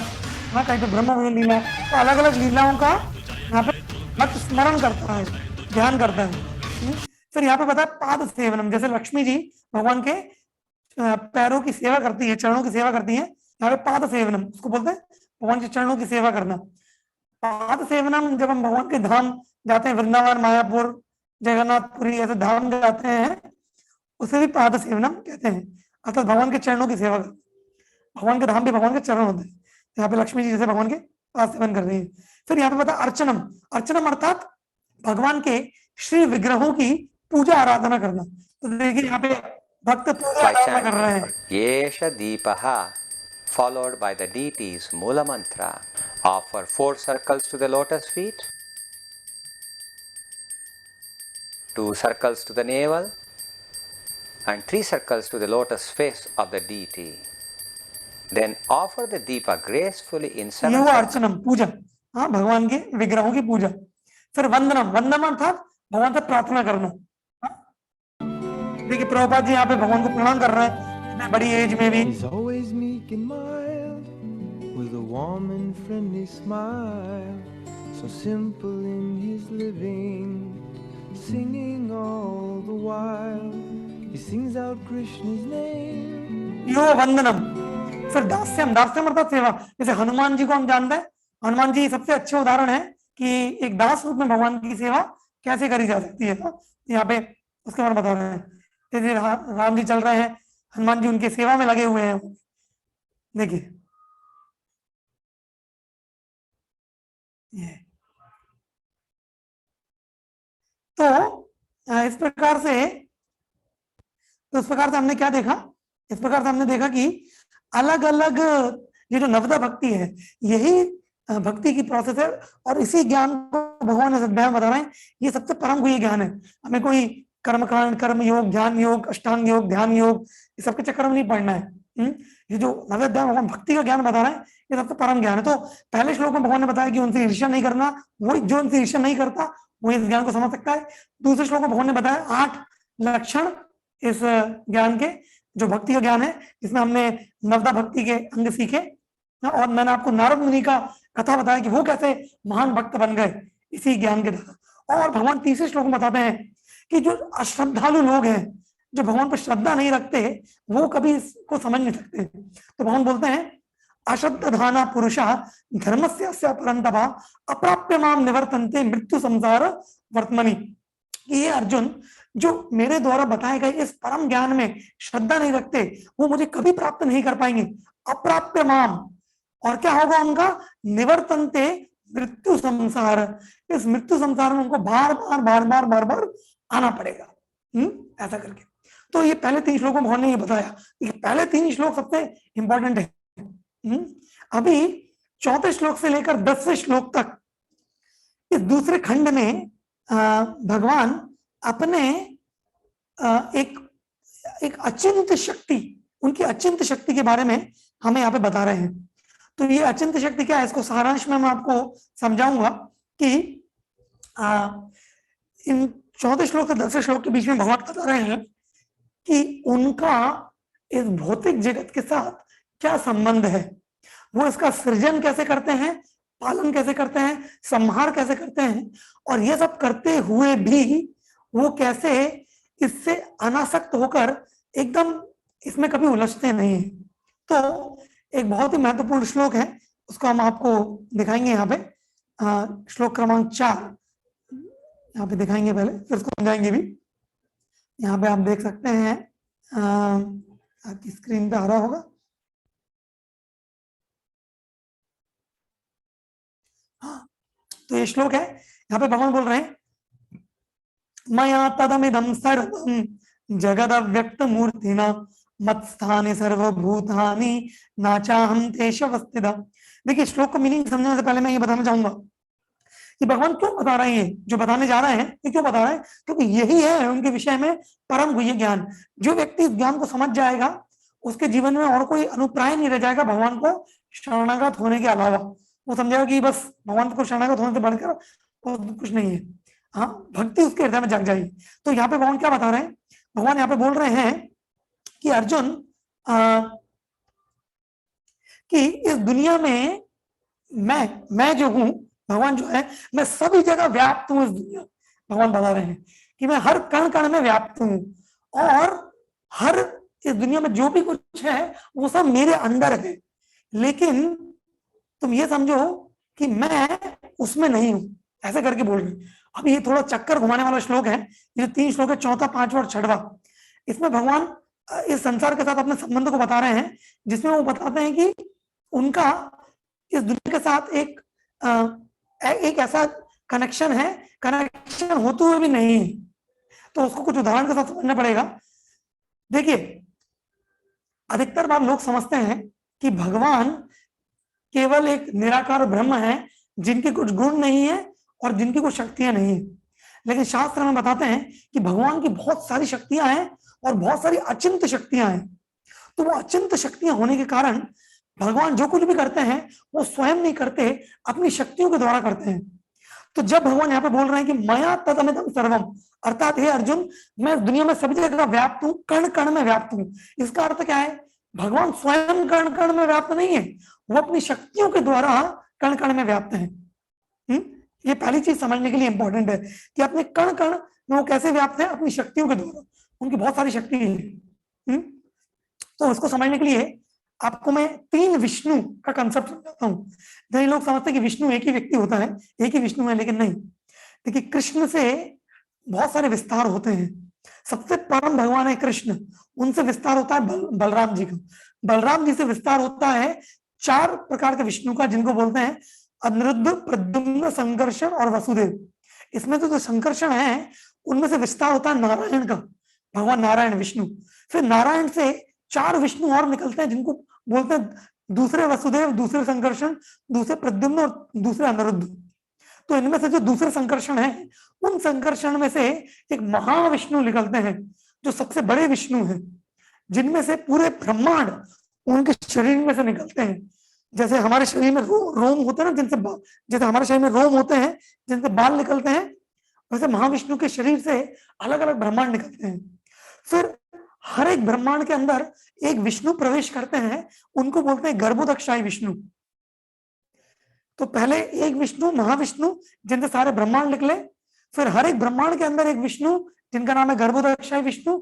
हाँ कहीं पे ब्रह्म लीला। तो अलग अलग लीलाओं का यहाँ पे भक्त स्मरण करता है, ध्यान करता है। फिर यहाँ पे बताया पाद सेवनम, जैसे लक्ष्मी जी भगवान के पैरों की सेवा करती है, चरणों की सेवा करती है, यहाँ पे पाद सेवनम उसको बोलते हैं, भगवान के चरणों की सेवा करना। पाद सेवनम जब हम भगवान के धाम जाते हैं, वृंदावन, मायापुर, जगन्नाथपुरी ऐसे धाम जाते हैं, उसे भी पाद सेवनम कहते हैं, अर्थात भगवान के चरणों की सेवा करना। भगवान के धाम भी भगवान के चरण होते हैं, यहाँ पे लक्ष्मी जी जैसे भगवान के पाद सेवन कर रही है। फिर यहाँ पे बता अर्चनम, अर्चनम अर्थात भगवान के श्री विग्रहों की पूजा आराधना करना। तो देखिए यहाँ पे भक्त पूजा आराधना कर रहे हैं। Yesha Deepaha, followed by the deity's Mula Mantra. Offer 4 circles to the lotus feet, 2 circles to the navel, and 3 circles to the lotus face of the deity. Then offer the deepa gracefully in ये हुआ 7 अर्चनम, पूजा, हाँ भगवान के विग्रहों की पूजा। फिर वंदनम, वंदनम अर्थात भगवान से प्रार्थना करना। देखिए प्रभुपाद जी यहाँ पे भगवान को प्रणाम कर रहे हैं, इतने बड़ी एज में भी। He's always meek and mild, with a warm and friendly smile, so simple in his living, singing all the while, he sings out Krishna's name. यो वंदनम। फिर दास्यम, दास्यम अर्थात सेवा, जैसे हनुमान जी को हम जानते हैं, हनुमान जी सबसे अच्छे उदाहरण है कि एक दास रूप में भगवान की सेवा कैसे करी जा सकती है। यहाँ पे उसके बारे में बता रहे हैं। जैसे राम जी चल रहे हैं, हनुमान जी उनकी सेवा में लगे हुए हैं। देखिए ये तो इस प्रकार से हमने क्या देखा, इस प्रकार से हमने देखा कि अलग अलग ये जो नवदा भक्ति है, यही भक्ति की प्रोसेस है, और इसी ज्ञान को भगवान ने अध्याय में बता रहे हैं। ये सबसे परम कोई ज्ञान है। हमें कोई कर्मकांड, कर्म योग, ज्ञान योग, अष्टांग योग, ध्यान योग, ये सबके चक्कर में नहीं पड़ना है। ये जो नवोध्याय भगवान भक्ति का ज्ञान बता रहे हैं, ये सबसे परम ज्ञान है। तो पहले श्लोक में भगवान ने बताया कि उनसे ईर्ष्या नहीं करना, वो जो उनसे ईर्ष्या नहीं करता वो इस ज्ञान को समझ सकता है। दूसरे श्लोक में भगवान ने बताया 8 लक्षण इस ज्ञान के, जो भक्ति का ज्ञान है, जिसमें हमने नवदा भक्ति के अंग सीखे, और मैंने आपको नारद मुनि का कथा बताया कि वो कैसे महान भक्त बन गए इसी ज्ञान के द्वारा। और भगवान तीसरे श्लोक में बताते हैं कि जो अश्रद्धालु लोग हैं, जो भगवान पर श्रद्धा नहीं रखते, वो कभी इसको समझ नहीं सकते। तो भगवान बोलते हैं अश्रद्धाना पुरुषा धर्मस्य परंतपा अप्राप्य माम निवर्तन्ते मृत्यु संसार वर्तमनि। ये अर्जुन जो मेरे द्वारा बताए गए इस परम ज्ञान में श्रद्धा नहीं रखते, वो मुझे कभी प्राप्त नहीं कर पाएंगे। अप्राप्य माम, और क्या होगा उनका, निवर्तन्ते मृत्यु संसार, इस मृत्यु संसार में उनको बार बार आना पड़ेगा। ऐसा करके। तो ये पहले 3 श्लोकों में हमने ये बताया, ये पहले 3 श्लोक सबसे इंपॉर्टेंट है। अभी 4थे श्लोक से लेकर 10वें श्लोक तक इस दूसरे खंड में भगवान अपने एक अचिंत शक्ति, उनकी अचिंत शक्ति के बारे में हमें यहाँ पे बता रहे हैं। तो ये अचिंत शक्ति क्या है, इसको सारांश में मैं आपको समझाऊंगा कि इन 14 श्लोक से 10वें श्लोक के बीच में भगवान बता रहे हैं कि उनका इस भौतिक जगत के साथ क्या संबंध है, वो इसका सृजन कैसे करते हैं, पालन कैसे करते हैं, संहार कैसे करते हैं, और ये सब करते हुए भी वो कैसे इससे अनासक्त होकर एकदम इसमें कभी उलझते नहीं है। तो एक बहुत ही महत्वपूर्ण श्लोक है, उसको हम आपको दिखाएंगे यहाँ पे। श्लोक क्रमांक 4 यहाँ पे दिखाएंगे पहले, फिर उसको समझाएंगे भी। यहाँ पे आप देख सकते हैं, आपकी स्क्रीन पे आ रहा होगा। हाँ, तो ये श्लोक है, यहाँ पे भगवान बोल रहे हैं मया तदमिदं सर्वं जगदव्यक्त मूर्तिना मत्स्थानि सर्वभूतानि नाचाहं तेषु अवस्थितः। देखिए श्लोक का मीनिंग समझने से पहले मैं ये बताना चाहूंगा कि भगवान क्यों बता रहे हैं, जो बताने जा रहे हैं ये क्यों बता रहे हैं, क्योंकि यही है उनके विषय में परम गुह्य ज्ञान। जो व्यक्ति इस ज्ञान को समझ जाएगा उसके जीवन में और कोई अनुप्राय नहीं रह जाएगा भगवान को शरणागत होने के अलावा। वो समझेगा कि बस भगवान को शरणागत होने से बढ़कर और कुछ नहीं है। हाँ, भक्ति उसके हृदय में जाग जाएगी। तो यहाँ पे भगवान क्या बता रहे हैं, भगवान यहाँ पे बोल रहे हैं कि अर्जुन कि इस दुनिया में मैं जो हूं, भगवान जो है, मैं सभी जगह व्याप्त हूं। इस दुनिया भगवान बता रहे हैं कि मैं हर कण कण में व्याप्त हूं और हर इस दुनिया में जो भी कुछ है वो सब मेरे अंदर है, लेकिन तुम ये समझो कि मैं उसमें नहीं हूं, ऐसे करके बोल रहे हैं। अब ये थोड़ा चक्कर घुमाने वाला श्लोक है, ये 3 श्लोक है, चौथा, पांचवा और छठवा। इसमें भगवान इस संसार के साथ अपने संबंध को बता रहे हैं, जिसमें वो बताते हैं कि उनका इस दुनिया के साथ एक ऐसा कनेक्शन है, कनेक्शन होते हुए भी नहीं है। तो उसको कुछ उदाहरण के साथ समझना पड़ेगा। देखिए, अधिकतर बार लोग समझते हैं कि भगवान केवल एक निराकार ब्रह्म है जिनके कुछ गुण नहीं है और जिनकी कुछ शक्तियां नहीं है, लेकिन शास्त्र में बताते हैं कि भगवान की बहुत सारी शक्तियां हैं और बहुत सारी अचिंत्य शक्तियां हैं। तो वो अचिंत्य शक्तियां होने के कारण भगवान जो कुछ भी करते हैं वो स्वयं नहीं करते, अपनी शक्तियों के द्वारा करते हैं। तो जब भगवान यहाँ पे बोल रहे हैं कि मया तदमिदं सर्वम, अर्थात हे अर्जुन, मैं दुनिया में सभी जगह व्याप्त हूँ, कण कण में व्याप्त हूँ। इसका अर्थ क्या है, भगवान स्वयं कण कण में व्याप्त नहीं है, वो अपनी शक्तियों के द्वारा कण कण में व्याप्त है। ये पहली चीज समझने के लिए इंपॉर्टेंट है कि अपने कण कण में वो कैसे व्याप्त है, अपनी शक्तियों के द्वारा। उनकी बहुत सारी शक्ति है। तो उसको समझने के लिए आपको मैं 3 विष्णु का कंसेप्ट समझाता हूँ। कई लोग समझते हैं कि विष्णु एक ही व्यक्ति होता है, एक ही विष्णु है, लेकिन नहीं। देखिए, कृष्ण से बहुत सारे विस्तार होते हैं। सबसे परम भगवान है कृष्ण, उनसे विस्तार होता है बलराम जी का। बलराम जी से विस्तार होता है 4 प्रकार के विष्णु का, जिनको बोलते हैं अनिरुद्ध, प्रद्युम्न, संकर्षण और वसुदेव। इसमें तो जो संकर्षण है उनमें से विस्तार होता है नारायण का, भगवान नारायण विष्णु। फिर नारायण से 4 विष्णु और निकलते हैं, जिनको बोलते हैं दूसरे वसुदेव, दूसरे संकर्षण, दूसरे प्रद्युम्न और दूसरे अनिरुद्ध। तो इनमें से जो दूसरे संकर्षण है, उन संकर्षण में से एक महाविष्णु निकलते हैं, जो सबसे बड़े विष्णु हैं, जिनमें से पूरे ब्रह्मांड उनके शरीर में से निकलते हैं। जैसे हमारे शरीर में रोम होते हैं ना, जैसे हमारे शरीर में रोम होते हैं जिनसे बाल निकलते हैं, वैसे महाविष्णु के शरीर से अलग अलग ब्रह्मांड निकलते हैं। फिर हर एक ब्रह्मांड के अंदर एक विष्णु प्रवेश करते हैं, उनको बोलते हैं गर्भोदक्षाई विष्णु। तो पहले एक विष्णु, महाविष्णु, जिनसे सारे ब्रह्मांड निकले। फिर हर एक ब्रह्मांड के अंदर एक विष्णु जिनका नाम है गर्भोदक्षाई विष्णु।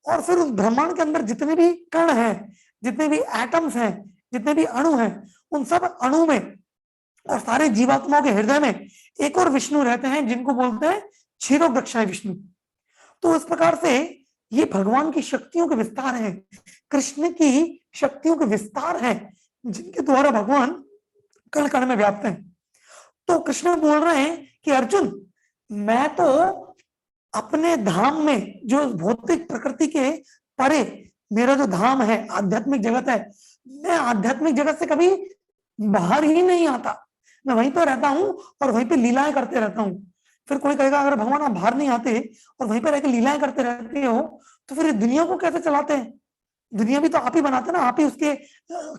और फिर उस ब्रह्मांड के अंदर जितने भी कण हैं, जितने भी एटम्स हैं, जितने भी अणु हैं, उन सब अणु में और सारे जीवात्माओं के हृदय में एक और विष्णु रहते हैं, जिनको बोलते हैं क्षीरोदक्षाई विष्णु। तो इस प्रकार से ये भगवान की शक्तियों के विस्तार हैं, कृष्ण की शक्तियों के विस्तार हैं, जिनके द्वारा भगवान कण कण में व्याप्त हैं। तो कृष्ण बोल रहे हैं कि अर्जुन, मैं तो अपने धाम में, जो भौतिक प्रकृति के परे मेरा जो धाम है, आध्यात्मिक जगत है, मैं आध्यात्मिक जगत से कभी बाहर ही नहीं आता। मैं वहीं पर रहता हूँ और वहीं पे लीलाएं करते रहता हूँ। फिर कोई कहेगा, अगर भगवान आप बाहर नहीं आते और वहीं पर रहकर लीलाएं करते रहते हो, तो फिर दुनिया को कैसे चलाते हैं? दुनिया भी तो आप ही बनाते ना, आप ही उसके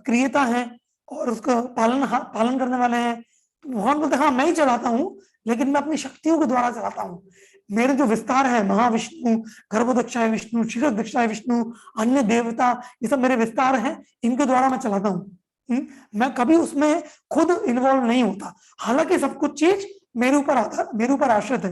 क्रिएता हैं और उसका पालन करने वाले हैं। तो भगवान बोलते हाँ, मैं ही चलाता हूँ, लेकिन मैं अपनी शक्तियों के द्वारा चलाता हूँ। मेरे जो विस्तार है, महाविष्णु, गर्भोदक्षाय विष्णु, क्षीरोदक्षाय विष्णु, अन्य देवता, ये सब मेरे विस्तार हैं, इनके द्वारा मैं चलाता हूँ। मैं कभी उसमें खुद इन्वॉल्व नहीं होता, हालांकि सब कुछ चीज मेरे ऊपर आश्रित है।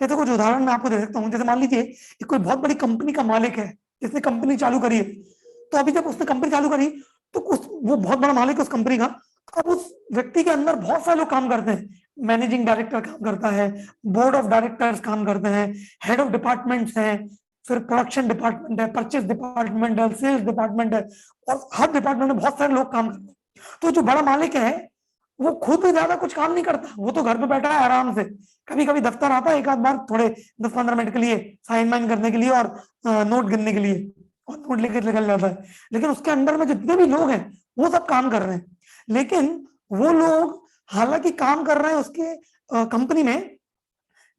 ये तो कुछ उदाहरण मैं आपको दे सकता हूँ। जैसे मान लीजिए कोई बहुत बड़ी कंपनी का मालिक है, जिसने कंपनी चालू करी है। तो अभी जब उसने कंपनी चालू करी तो वो बहुत बड़ा मालिक है उस कंपनी का। अब उस व्यक्ति के अंदर बहुत सारे लोग काम करते हैं। मैनेजिंग डायरेक्टर काम करता है, बोर्ड ऑफ डायरेक्टर्स काम करते हैं, हेड ऑफ डिपार्टमेंट्स हैं, फिर प्रोडक्शन डिपार्टमेंट है, परचेज डिपार्टमेंट है, सेल्स डिपार्टमेंट है, और हर डिपार्टमेंट में बहुत सारे लोग काम करते हैं। तो जो बड़ा मालिक है वो खुद ज्यादा कुछ काम नहीं करता, वो तो घर पे बैठा है आराम से। कभी कभी दफ्तर आता है एक आध बार, थोड़े 10-15 मिनट के लिए साइन वाइन करने के लिए और नोट गिनने के लिए, और नोट लेकर निकल जाता है। लेकिन उसके अंदर में जितने भी लोग हैं वो सब काम कर रहे हैं। लेकिन वो लोग हालांकि काम कर रहे हैं, उसके कंपनी में,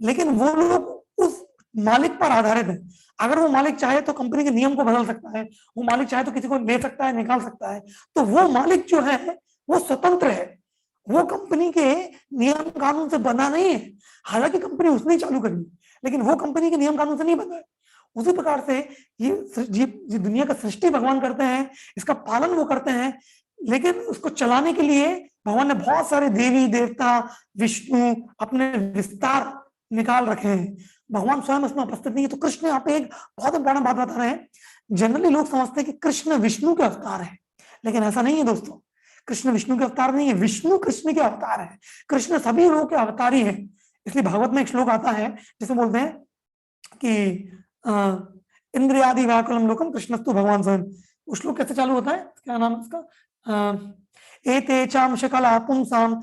लेकिन वो लोग उस मालिक पर आधारित है। अगर वो मालिक चाहे तो कंपनी के नियम को बदल सकता है, वो मालिक चाहे तो किसी को ले सकता है, निकाल सकता है। तो वो मालिक जो है वो स्वतंत्र है, वो कंपनी के नियम कानून से बना नहीं है। हालांकि कंपनी उसने चालू करी, लेकिन वो कंपनी के नियम कानून से नहीं बना है। उसी प्रकार से ये दुनिया का सृष्टि भगवान करते हैं, इसका पालन वो करते हैं, लेकिन उसको चलाने के लिए भगवान ने बहुत सारे देवी देवता, विष्णु, अपने विस्तार निकाल रखे हैं। भगवान स्वयं इसमें उपस्थित नहीं है। तो कृष्ण यहाँ पे एक बहुत इंपॉर्टेंट बात बता रहे हैं। जनरली लोग समझते हैं कि कृष्ण विष्णु के अवतार है, लेकिन ऐसा नहीं है दोस्तों। कृष्ण विष्णु के अवतार नहीं है, विष्णु कृष्ण के अवतार है। कृष्ण सभी लोगों के अवतार ही है। इसलिए भागवत में एक श्लोक आता है जिसे बोलते हैं कि इंद्रियादि व्याकुलम लोकम कृष्णस्तु भगवान स्वयं। वो श्लोक कैसे चालू होता है, क्या नाम है इसका? एते चाम शकला पुंसाम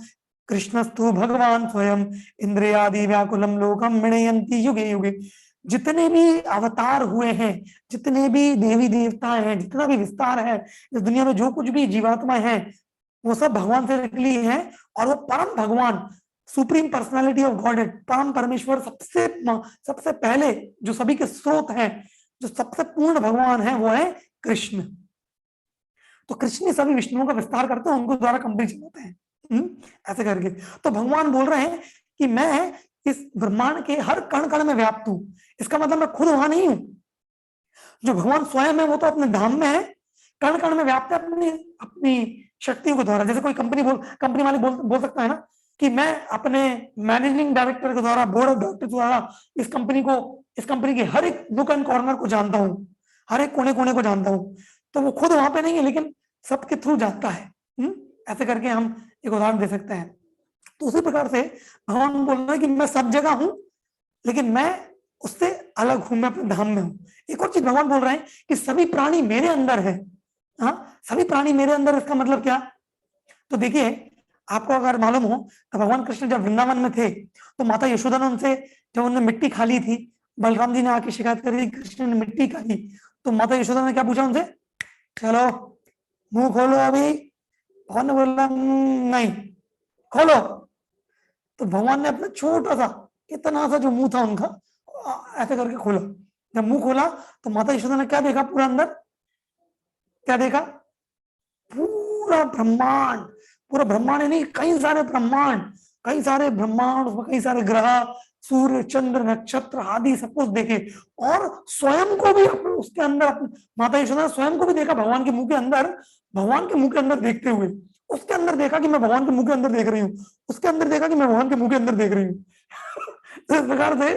कृष्णस्तु भगवान स्वयं इंद्रियादि व्याकुलम लोकम मृणयन्ति युगे युगे। जितने भी अवतार हुए हैं, जितने भी देवी देवता हैं, जितना भी विस्तार है इस दुनिया में, जो कुछ भी जीवात्मा है, वो सब भगवान से निकली है। और वो परम भगवान, सुप्रीम पर्सनालिटी ऑफ गॉड, परम परमेश्वर, सबसे पहले जो सभी के स्रोत हैं, जो सबसे पूर्ण भगवान है, वो है कृष्ण। तो कृष्ण सभी विष्णुओं का विस्तार करते हैं, उनको द्वारा कंपनी चलाते हैं, ऐसे करके। तो भगवान बोल रहे हैं कि मैं इस ब्रह्मांड के हर कण कण में व्याप्त हूं। इसका मतलब मैं खुद वहां नहीं हूं। जो भगवान स्वयं है वो तो अपने धाम में है, कण कण में व्याप्त है अपनी शक्तियों के द्वारा। जैसे कोई कंपनी मालिक बोल सकता है ना कि मैं अपने मैनेजिंग डायरेक्टर के द्वारा, बोर्ड ऑफ डायरेक्टर द्वारा इस कंपनी के हर एक नुक एंड कॉर्नर को जानता हूँ, हर एक कोने कोने को जानता हूँ। तो वो खुद वहां पे नहीं है, लेकिन सबके थ्रू जानता है। ऐसे करके हम एक उदाहरण दे सकते हैं। तो उसी प्रकार से भगवान बोल रहे हैं कि मैं सब जगह हूं, लेकिन मैं उससे अलग हूं, मैं अपने धाम में हूं। एक और चीज भगवान बोल रहे हैं कि सभी प्राणी मेरे अंदर है। हाँ, सभी प्राणी मेरे अंदर, इसका मतलब क्या? तो देखिए, आपको अगर मालूम हो तो भगवान कृष्ण जब वृंदावन में थे तो माता यशोदा ने उनसे, जब उन्होंने मिट्टी खा ली थी, बलराम जी ने आके शिकायत करी कृष्ण ने मिट्टी खा ली, तो माता यशोदा ने क्या पूछा उनसे? चलो मुंह खोलो अभी। भगवान ने बोला नहीं, खोलो। तो भगवान ने अपना छोटा सा, इतना सा जो मुंह था उनका, ऐसे करके खोला। जब मुंह खोला तो माता यशोदा ने क्या देखा? पूरा अंदर क्या देखा? पूरा ब्रह्मांड। पूरा ब्रह्मांड नहीं, कई सारे ब्रह्मांड, उसमें कई सारे ग्रह, सूर्य, चंद्र, नक्षत्र आदि सब कुछ देखे। और स्वयं को भी उसके अंदर, माता यशोदा ने स्वयं को भी देखा भगवान के मुंह के अंदर देखते हुए। उसके अंदर देखा कि मैं भगवान के मुंह के अंदर देख रही हूँ, उसके अंदर देखा कि मैं भगवान के मुंह के अंदर देख रही हूँ। तो इस प्रकार से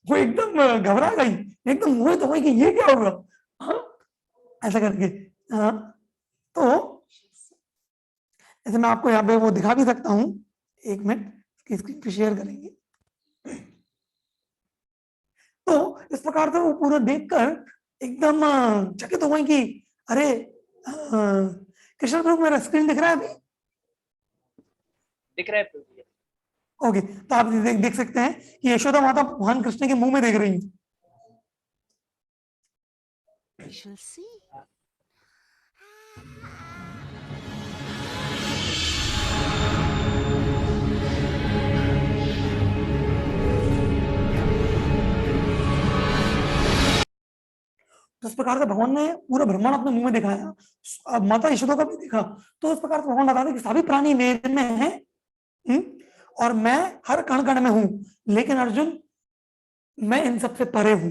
वो एकदम घबरा गई, एकदम मोहित हो गई कि ये क्या होगा। हाँ, ऐसा करके। तो ऐसे मैं आपको यहाँ पे वो दिखा भी सकता हूँ, एक मिनट स्क्रीन पे शेयर करेंगे। तो इस प्रकार से वो पूरा देखकर एकदम चकित हो गई कि अरे कृष्ण प्रभु, मेरा स्क्रीन दिख रहा है अभी? दिख रहा है प्रभु जी। ओके, तो आप देख सकते हैं कि यशोदा माता भगवान कृष्ण के मुंह में देख रही है। We shall see. तो इस प्रकार से भगवान ने पूरा ब्रह्मांड अपने मुंह में दिखाया, अब माता यशोदा का भी देखा। तो इस प्रकार से भगवान बताते कि सभी प्राणी मेरे में हैं, और मैं हर कण कण में हूं, लेकिन अर्जुन मैं इन सबसे परे हूं।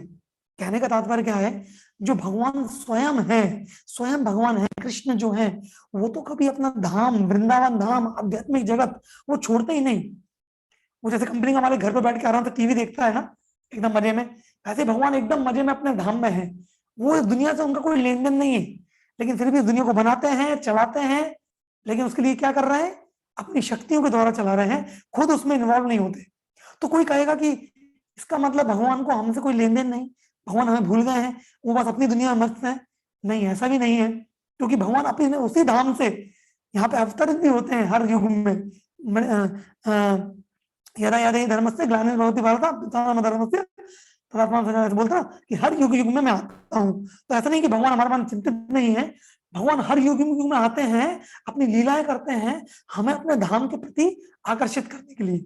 कहने का तात्पर्य क्या है? जो भगवान स्वयं है, स्वयं भगवान है, कृष्ण जो है, वो तो कभी अपना धाम, वृंदावन धाम, आध्यात्मिक जगत वो छोड़ते ही नहीं। वो जैसे कंपनी का मालिक घर पर बैठ के आराम से टीवी देखता है ना, एकदम मजे में, ऐसे भगवान एकदम मजे में अपने धाम में है। वो इस दुनिया से उनका कोई लेन देन नहीं है, लेकिन फिर भी इस दुनिया को बनाते हैं, चलाते हैं, लेकिन उसके लिए क्या कर रहे हैं? अपनी शक्तियों के द्वारा चला रहे हैं, खुद उसमें इन्वॉल्व नहीं होते। तो कोई कहेगा कि इसका मतलब भगवान को हमसे कोई लेन देन नहीं, भगवान हमें भूल गए हैं, वो बस अपनी दुनिया में मस्त है। नहीं, ऐसा भी नहीं है, क्योंकि भगवान अपने उसी धाम से यहाँ पे अवतरित भी होते हैं हर युग में। यदा यदा धर्मस्य ग्लानिर्भवति भारत धर्मस्य बोलता कि हर युग युग में मैं आता हूँ। तो ऐसा नहीं कि भगवान हमारे मन चिंतित नहीं है, भगवान हर युग युग में आते हैं, अपनी लीलाएं करते हैं, हमें अपने धाम के प्रति आकर्षित करने के लिए।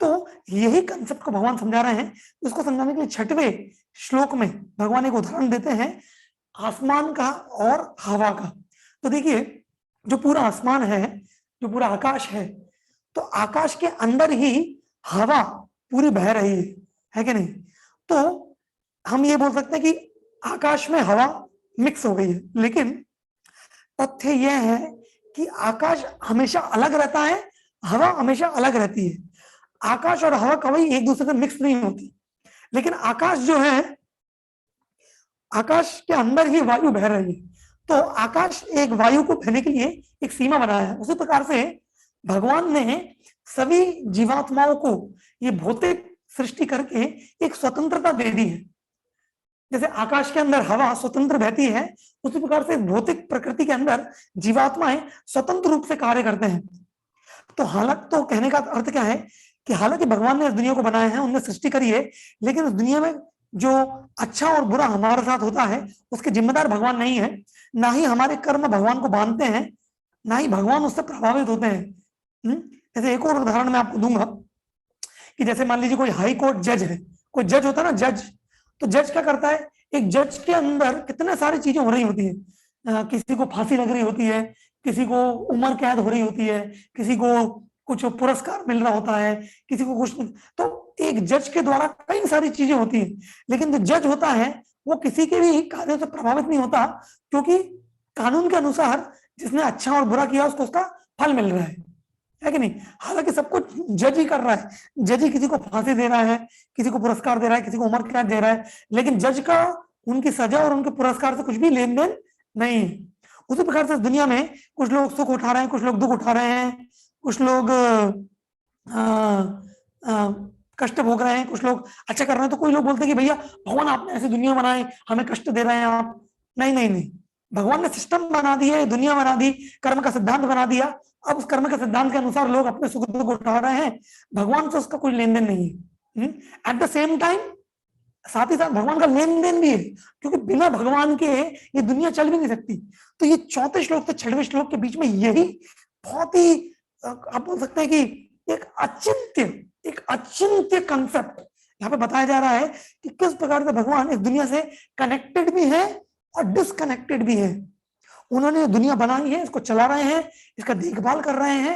तो यही कंसेप्ट को भगवान समझा रहे हैं। इसको समझाने के लिए 6वें श्लोक में भगवान एक उदाहरण देते हैं आसमान का और हवा का। तो देखिए, जो पूरा आसमान है, जो पूरा आकाश है, तो आकाश के अंदर ही हवा पूरी बह रही है कि नहीं? तो हम ये बोल सकते हैं कि आकाश में हवा मिक्स हो गई है, लेकिन तथ्य यह है कि आकाश हमेशा अलग रहता है, हवा हमेशा अलग रहती है। आकाश और हवा कभी एक दूसरे से मिक्स नहीं होती, लेकिन आकाश जो है, आकाश के अंदर ही वायु बह रही है। तो आकाश एक वायु को बहने के लिए एक सीमा बनाया है। उसी प्रकार से भगवान ने सभी जीवात्माओं को ये भौतिक सृष्टि करके एक स्वतंत्रता दे दी है। जैसे आकाश के अंदर हवा स्वतंत्र बहती है, उसी प्रकार से भौतिक प्रकृति के अंदर जीवात्माएं स्वतंत्र रूप से कार्य करते हैं। तो हालांकि, तो कहने का अर्थ क्या है कि हालांकि भगवान ने इस दुनिया को बनाया है, उन्होंने सृष्टि करी है, लेकिन इस दुनिया में जो अच्छा और बुरा हमारे साथ होता है उसके जिम्मेदार भगवान नहीं है। ना ही हमारे कर्म भगवान को बांधते हैं, ना ही भगवान उससे प्रभावित होते हैं। जैसे एक और उदाहरण मैं आपको दूंगा कि जैसे मान लीजिए कोई हाई कोर्ट जज है, कोई जज होता है ना, जज, तो जज क्या करता है, एक जज के अंदर कितने सारी चीजें हो रही होती है। किसी को फांसी लग रही होती है, किसी को उम्र कैद हो रही होती है, किसी को कुछ पुरस्कार मिल रहा होता है, किसी को कुछ। तो एक जज के द्वारा कई सारी चीजें होती हैं, लेकिन जो जज होता है वो किसी के भी कार्यों से प्रभावित नहीं होता, क्योंकि कानून के अनुसार जिसने अच्छा और बुरा किया उसको उसका फल मिल रहा है कि नहीं? हालांकि सब कुछ जज ही कर रहा है, जज ही किसी को फांसी दे रहा है, किसी को पुरस्कार दे रहा है, किसी को उम्र कैद दे रहा है, लेकिन जज का उनकी सजा और उनके पुरस्कार से कुछ भी लेन देन नहीं है। उसी प्रकार से दुनिया में कुछ लोग सुख उठा रहे हैं, कुछ लोग दुख उठा रहे हैं, कुछ लोग कष्ट भोग रहे हैं, कुछ लोग अच्छा कर रहे हैं। तो कोई लोग बोलते हैं कि भैया भगवान आपने ऐसी दुनिया बनाई, हमें कष्ट दे रहे हैं आप। नहीं नहीं नहीं, भगवान ने सिस्टम बना दिया, दुनिया बना दी, कर्म का सिद्धांत बना दिया। अब उस कर्म के सिद्धांत के अनुसार लोग अपने सुख दुख उठा रहे हैं, भगवान से उसका कोई लेन देन नहीं है। एट द सेम टाइम साथ ही साथ भगवान का लेन देन भी है, क्योंकि बिना भगवान के ये दुनिया चल भी नहीं सकती। तो ये 4 श्लोक से 6वें श्लोक के बीच में यही बहुत ही आप बोल सकते हैं कि एक अचिंत्य कंसेप्ट यहाँ पे बताया जा रहा है कि किस प्रकार से भगवान इस दुनिया से कनेक्टेड भी है और डिसकनेक्टेड भी है। उन्होंने दुनिया बनाई है, इसको चला रहे हैं, इसका देखभाल कर रहे हैं।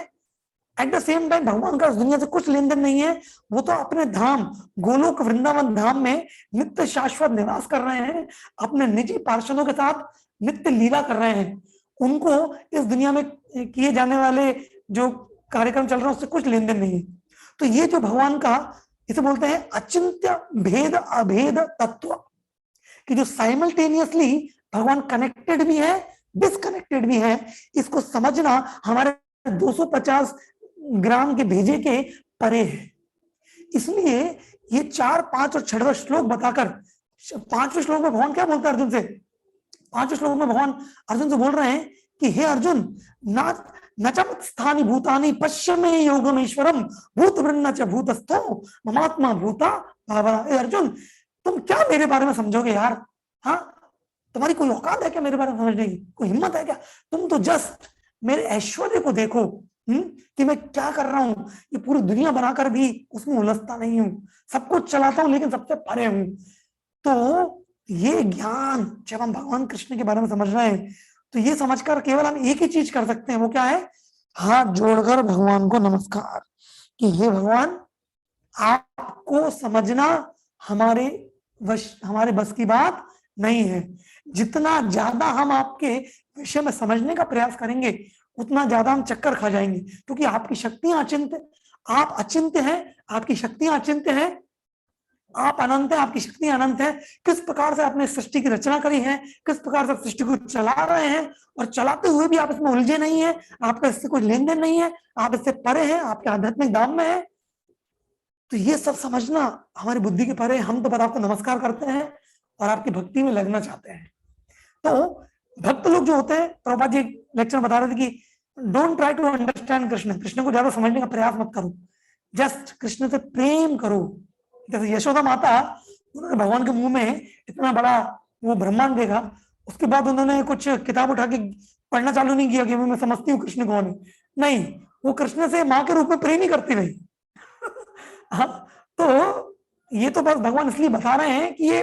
एट द सेम टाइम भगवान का इस दुनिया से कुछ लेन देन नहीं है, वो तो अपने धाम गोलोक वृंदावन धाम में नित्य शाश्वत निवास कर रहे हैं, अपने निजी पार्षदों के साथ नित्य लीला कर रहे हैं। उनको इस दुनिया में किए जाने वाले जो कार्यक्रम चल रहे हैं उससे कुछ लेन देन नहीं है। तो ये जो भगवान का, इसे बोलते हैं अचिंत्य भेद अभेद तत्व, कि जो साइमल्टेनियसली भगवान कनेक्टेड भी है, डिसकनेक्टेड भी है। इसको समझना हमारे 250 ग्राम के भेजे के परे है। इसलिए ये 4, 5 और 6वां श्लोक बताकर, 5वें श्लोक में भगवान क्या बोलता है अर्जुन से? 5वें श्लोक में भगवान अर्जुन से बोल रहे हैं कि हे अर्जुन, नचमत्स्थानि भूतानि पश्य मे योगमेश्वरम भूतवृन्न च भूतस्थो ममात्मा भूता भावना। हे अर्जुन, तुम क्या मेरे बारे में समझोगे यार? हाँ, तुम्हारी कोई औकात है क्या मेरे बारे में समझने की? कोई हिम्मत है क्या? तुम तो जस्ट मेरे ऐश्वर्य को देखो कि मैं क्या कर रहा हूं। ये पूरी दुनिया बनाकर भी उसमें उलझता नहीं हूं, सब कुछ चलाता हूं, लेकिन सबसे परे हूं। तो ये ज्ञान जब हम भगवान कृष्ण के बारे में समझ रहे हैं, तो ये समझकर केवल हम एक ही चीज कर सकते हैं, वो क्या है? हाथ जोड़कर भगवान को नमस्कार कि हे भगवान, आपको समझना हमारे बस की बात नहीं है। जितना ज्यादा हम आपके विषय में समझने का प्रयास करेंगे, उतना ज्यादा हम चक्कर खा जाएंगे, क्योंकि आपकी शक्तियां अचिंत्य, आप अचिंत्य हैं, आपकी शक्तियां अचिंत्य हैं, आप अनंत है, आपकी शक्तियां अनंत है। किस प्रकार से आपने सृष्टि की रचना करी है, किस प्रकार से सृष्टि को चला रहे हैं, और चलाते हुए भी आप इसमें उलझे नहीं है, आपका इससे कोई लेन देन नहीं है, आप इससे परे हैं, आपके आध्यात्मिक धाम में है। तो ये सब समझना हमारी बुद्धि के परे। हम तो बस आपको नमस्कार करते हैं और आपकी भक्ति में लगना चाहते हैं। तो भक्त लोग जो होते हैं, प्रभुपाद जी लेक्चर बता रहे थे कि don't try to understand Krishna, Krishna को ज्यादा समझने का प्रयास मत करो, जस्ट कृष्ण से प्रेम करो। जैसे यशोदा माता, उन्होंने भगवान के मुंह में इतना बड़ा वो ब्रह्मांड देखा, उसके बाद उन्होंने कुछ किताब उठा के पढ़ना चालू नहीं किया कि मैं समझती हूँ कृष्ण कौन है। नहीं, वो कृष्ण से माँ के रूप में प्रेम ही करती रही। हाँ, तो ये तो बस भगवान इसलिए बता रहे हैं कि ये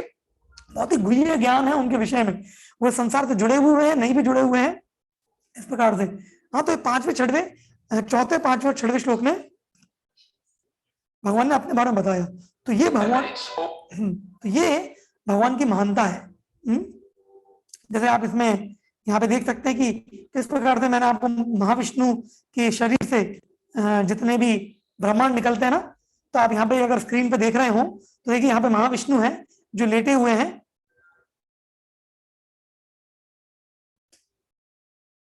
बहुत ही गुह्य ज्ञान है उनके विषय में, वो संसार से जुड़े हुए हैं, नहीं भी जुड़े हुए हैं, इस प्रकार से। हाँ, तो पांचवें छठवें चौथे पांचवें छठवें श्लोक में भगवान ने अपने बारे में बताया। तो ये भगवान, तो ये भगवान की महानता है। जैसे आप इसमें यहाँ पे देख सकते हैं कि किस प्रकार से मैंने आपको महाविष्णु के शरीर से जितने भी ब्रह्मांड निकलते हैं ना, तो आप यहाँ पे अगर स्क्रीन पे देख रहे हो तो देखिए यहाँ पे महाविष्णु है जो लेटे हुए हैं।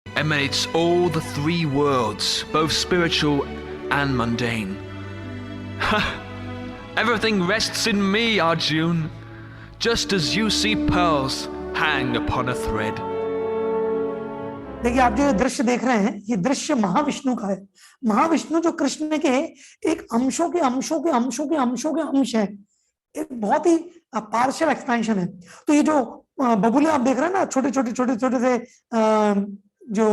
Emanates all the three worlds, both spiritual and mundane. Everything rests in me, Arjun, just as you see pearls hang upon a thread. देखिए आप जो दृश्य देख रहे हैं, ये दृश्य महाविष्णु का है। महाविष्णु जो कृष्ण के एक अंशों के अंशों के अंशों के अंशों के अंश है, एक बहुत ही पार्शियल एक्सपेंशन है। तो ये जो बबुले आप देख रहे हैं ना, छोटे छोटे छोटे छोटे से जो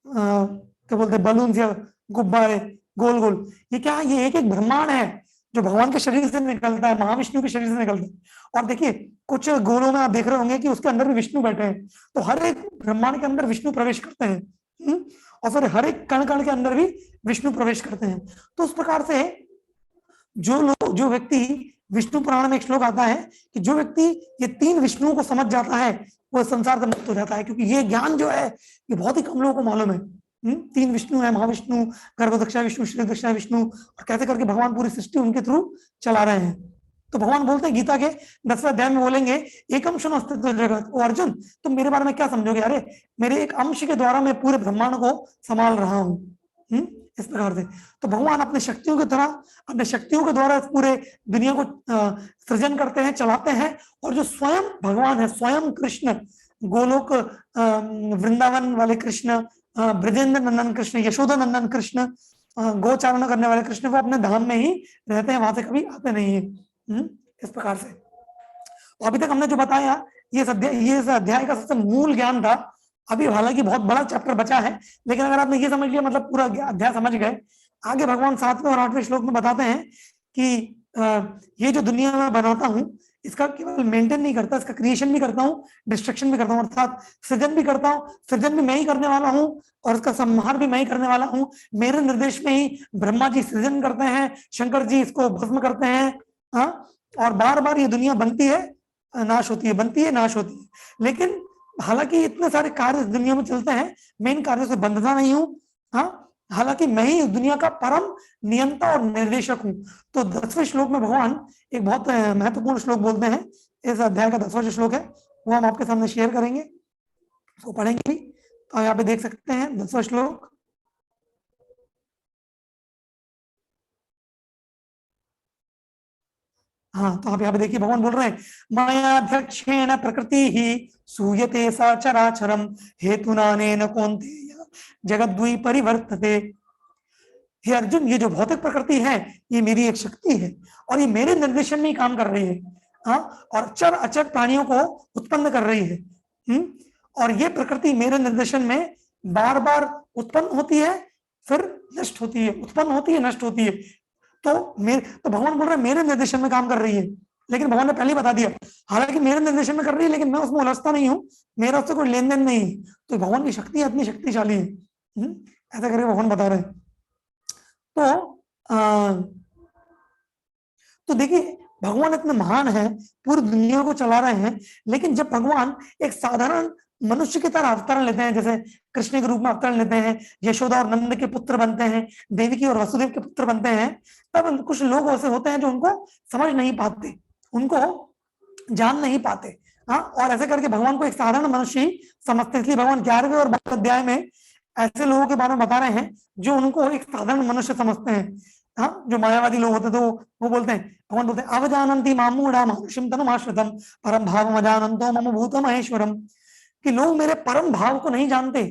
क्या बोलते हैं बलून या गुब्बारे गोल गोल, ये क्या है? ये एक एक ब्रह्मांड है जो भगवान के शरीर से निकलता है, महाविष्णु के शरीर से निकलता है। और देखिए कुछ गोलों में आप देख रहे होंगे कि उसके अंदर भी विष्णु बैठे हैं। तो हर एक ब्रह्मांड के अंदर विष्णु प्रवेश करते हैं, और फिर हर एक कण कण के अंदर भी विष्णु प्रवेश करते हैं। तो उस प्रकार से जो व्यक्ति, विष्णु पुराण में एक श्लोक आता है कि जो व्यक्ति ये तीन विष्णुओं को समझ जाता है वो संसार से मुक्त हो जाता है, क्योंकि ये ज्ञान जो है ये बहुत ही कम लोगों को मालूम है। तीन विष्णु है, महाविष्णु, गर्भदक्षा विष्णु, श्रीदक्षा विष्णु, और कैसे करके भगवान पूरी सृष्टि उनके थ्रू चला रहे हैं। तो भगवान बोलते हैं गीता के 10वें अध्याय में, बोलेंगे एकम शृणु अस्तित्व जगत। ओ अर्जुन, तुम मेरे बारे में क्या समझोगे? अरे मेरे एक अंश के द्वारा मैं पूरे ब्रह्मांड को संभाल रहा हूँ। इस प्रकार से तो भगवान अपने शक्तियों की तरह, अपने शक्तियों के द्वारा पूरे दुनिया को सृजन करते हैं, चलाते हैं। और जो स्वयं भगवान है, स्वयं कृष्ण, गोलोक वृंदावन वाले कृष्ण, ब्रजेंद्र नंदन कृष्ण, यशोदा नंदन कृष्ण, गोचारण करने वाले कृष्ण, वो अपने धाम में ही रहते हैं, वहां से कभी आते नहीं है। इस प्रकार से तो अभी तक हमने जो बताया ये अध्याय का सबसे मूल ज्ञान था। अभी हालांकि बहुत बड़ा चैप्टर बचा है, लेकिन अगर आपने ये समझ लिया, मतलब पूरा अध्याय समझ गए। आगे भगवान 7वें और 8वें श्लोक में बताते हैं कि ये जो दुनिया में बनाता हूँ इसका केवल मेंटेन नहीं करता, इसका क्रिएशन भी करता हूँ, डिस्ट्रक्शन भी करता हूँ, अर्थात सृजन भी करता हूँ। सृजन भी मैं ही करने वाला हूँ और इसका संहार भी मैं ही करने वाला हूँ। मेरे निर्देश में ही ब्रह्मा जी सृजन करते हैं, शंकर जी इसको भस्म करते हैं। हाँ, और बार बार ये दुनिया बनती है, नाश होती है, बनती है, नाश होती है। लेकिन हालांकि इतने सारे कार्य इस दुनिया में चलते हैं, मैं इन कार्यों से बंधता नहीं हूँ। हाँ, हालांकि मैं ही इस दुनिया का परम नियंता और निर्देशक हूँ। तो 10वें श्लोक में भगवान एक बहुत महत्वपूर्ण श्लोक बोलते हैं। इस अध्याय का 10वां जो श्लोक है वो हम आपके सामने शेयर करेंगे, उसको पढ़ेंगे भी। तो यहाँ पे देख सकते हैं 10वां श्लोक। हाँ, तो आप यहाँ पे देखिए भगवान बोल रहे हैं, मायाध्यक्षेण प्रकृति ही सूयते सा चराचरम हेतुनानेन कौन्तेय जगद्द्वि परिवर्तते। हे अर्जुन, ये जो भौतिक प्रकृति है ये मेरी एक शक्ति है और ये मेरे निर्देशन में ही काम कर रही है। हाँ, और चर अचर प्राणियों को उत्पन्न कर रही है। और ये प्रकृति मेरे निर्देशन में बार बार उत्पन्न होती है, फिर नष्ट होती है, उत्पन्न होती है, नष्ट होती है। तो भगवान बोल रहे हैं मेरे निर्देशन में काम कर रही है। लेकिन भगवान ने पहले ही बता दिया, हालांकि मेरे निर्देशन में कर रही है लेकिन मैं उसमें उलझता नहीं हूँ, मेरा उससे कोई लेन देन नहीं है। तो भगवान की शक्ति इतनी शक्तिशाली है, ऐसा करके भगवान बता रहे हैं। तो देखिए भगवान इतने महान है, पूरी दुनिया को चला रहे हैं। लेकिन जब भगवान एक साधारण मनुष्य की तरह अवतरण लेते हैं, जैसे कृष्ण के रूप में अवतरण लेते हैं, यशोदा और नंद के पुत्र बनते हैं, देवकी और वसुदेव के पुत्र बनते हैं, तब कुछ लोग ऐसे होते हैं जो उनको समझ नहीं पाते, उनको जान नहीं पाते। हाँ, और ऐसे करके भगवान को एक साधारण मनुष्य ही समझते हैं। इसलिए भगवान 11वें और 12वें अध्याय में ऐसे लोगों के बारे में बता रहे हैं जो उनको एक साधारण मनुष्य समझते हैं। हाँ, जो मायावादी लोग होते तो वो बोलते हैं, भगवान बोलते हैं अवजानन्ति मामूढ़ा मानुषम तनुमाश्रितम परम भावम अजानन्तो मम भूतम महेश्वरम, कि लोग मेरे परम भाव को नहीं जानते,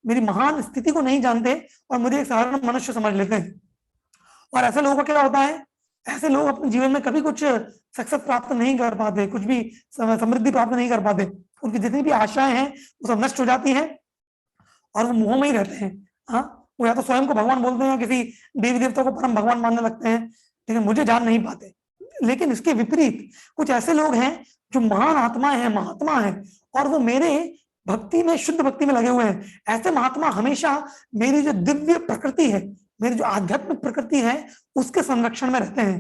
मेरी महान स्थिति को नहीं जानते और मुझे एक साधारण मनुष्य समझ लेते हैं। और ऐसे लोगों का क्या होता है, ऐसे लोग अपने जीवन में कभी कुछ सक्सेस प्राप्त नहीं कर पाते, कुछ भी समृद्धि प्राप्त नहीं कर पाते। उनकी जितनी भी आशाएं हैं वो सब नष्ट हो जाती हैं और वो मोह में ही रहते हैं। हाँ, वो या तो स्वयं को भगवान बोलते हैं, किसी देवी देवता को परम भगवान मानने लगते हैं, लेकिन मुझे जान नहीं पाते। लेकिन इसके विपरीत कुछ ऐसे लोग हैं जो महान आत्मा है, महात्मा है, और वो मेरे भक्ति में, शुद्ध भक्ति में लगे हुए हैं। ऐसे महात्मा हमेशा मेरी जो दिव्य प्रकृति है, मेरी जो आध्यात्मिक प्रकृति है, उसके संरक्षण में रहते हैं।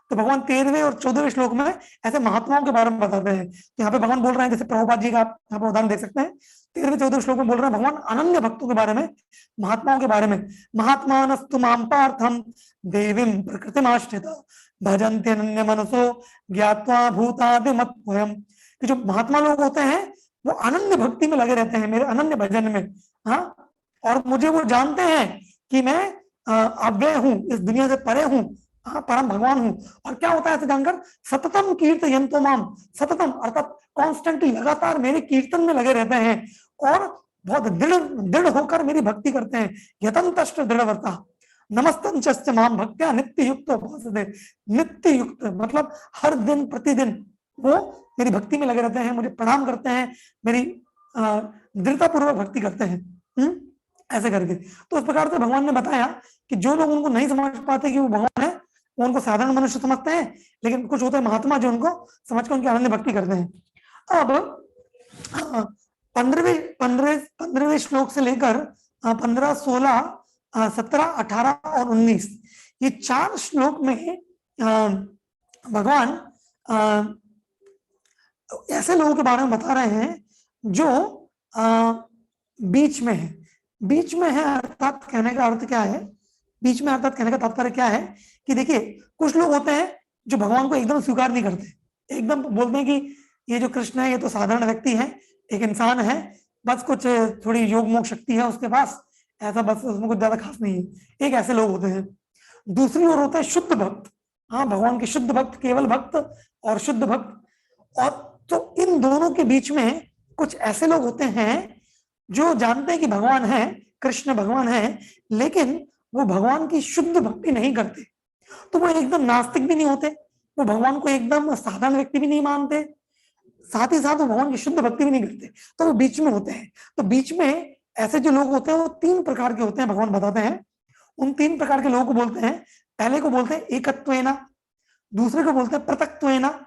तो भगवान 13वें और 14वें श्लोक में ऐसे महात्माओं के बारे में बताते हैं। तो यहाँ पे भगवान बोल रहे हैं, जैसे प्रभुपाद जी का आप यहाँ पे उदाहरण देख सकते हैं, 13वें 14वें श्लोक में बोल रहे हैं भगवान अनन्य भक्तों के बारे में, महात्माओं के बारे में। महात्मानस्तु मां पार्थम देवीं प्रकृतिमाश्रिता भजन्ते अनन्य मनसो ज्ञात्वा भूतादिमत्वयम्। कि जो महात्मा लोग होते हैं वो अनन्य भक्ति में लगे रहते हैं, मेरे अनन्य भजन में। हाँ, और मुझे वो जानते हैं कि मैं अव्यय हूँ, इस दुनिया से परे हूँ, हाँ, परम भगवान हूँ। और क्या होता है ऐसे जानकर, सततम कीर्तयन्तो माम, सततम अर्थात कॉन्स्टेंटली, लगातार मेरे कीर्तन में लगे रहते हैं और बहुत दृढ़ होकर मेरी भक्ति करते हैं। यतन्तश्च दृढ़व्रता नमस्तंच माम भक्त्या नित्य युक्त उपासते। नित्य युक्त मतलब हर दिन प्रतिदिन वो मेरी भक्ति में लगे रहते हैं, मुझे प्रणाम करते हैं, मेरी दृढ़ता पूर्वक भक्ति करते हैं, ऐसे करके। तो इस प्रकार से भगवान ने बताया कि जो लोग उनको नहीं समझ पाते कि वो भगवान है, वो उनको साधारण मनुष्य समझते हैं, लेकिन कुछ होते हैं महात्मा जो उनको समझकर उनकी अनन्य भक्ति करते हैं। अब 15वें श्लोक से लेकर 15, 16, 17, 18 और 19 ये 4 श्लोक में भगवान ऐसे लोगों के बारे में बता रहे हैं जो बीच में है। बीच में है अर्थात कहने का अर्थ क्या है, बीच में अर्थात कहने का तात्पर्य क्या है कि देखिए, कुछ लोग होते हैं जो भगवान को एकदम स्वीकार नहीं करते, एकदम बोलते हैं कि ये जो कृष्ण है ये तो साधारण व्यक्ति है, एक इंसान है, बस कुछ थोड़ी योग मोग शक्ति है उसके पास, ऐसा बस उसमें कुछ ज्यादा खास नहीं है। एक ऐसे लोग होते हैं। दूसरी ओर होता है शुद्ध भक्त, हाँ, भगवान के शुद्ध भक्त, केवल भक्त और शुद्ध भक्त। और तो इन दोनों के बीच में कुछ ऐसे लोग होते हैं जो जानते हैं कि भगवान है, कृष्ण भगवान है, लेकिन वो भगवान की शुद्ध भक्ति नहीं करते। तो वो एकदम नास्तिक भी नहीं होते, वो भगवान को एकदम साधारण व्यक्ति भी नहीं मानते, साथ ही साथ वो भगवान की शुद्ध भक्ति भी नहीं करते, तो वो बीच में होते हैं। तो बीच में ऐसे जो लोग होते हैं वो 3 प्रकार के होते हैं, भगवान बताते हैं। उन 3 प्रकार के लोगों को बोलते हैं, पहले को बोलते हैं एकत्वेना, दूसरे को बोलते हैं पृथक्त्वेना,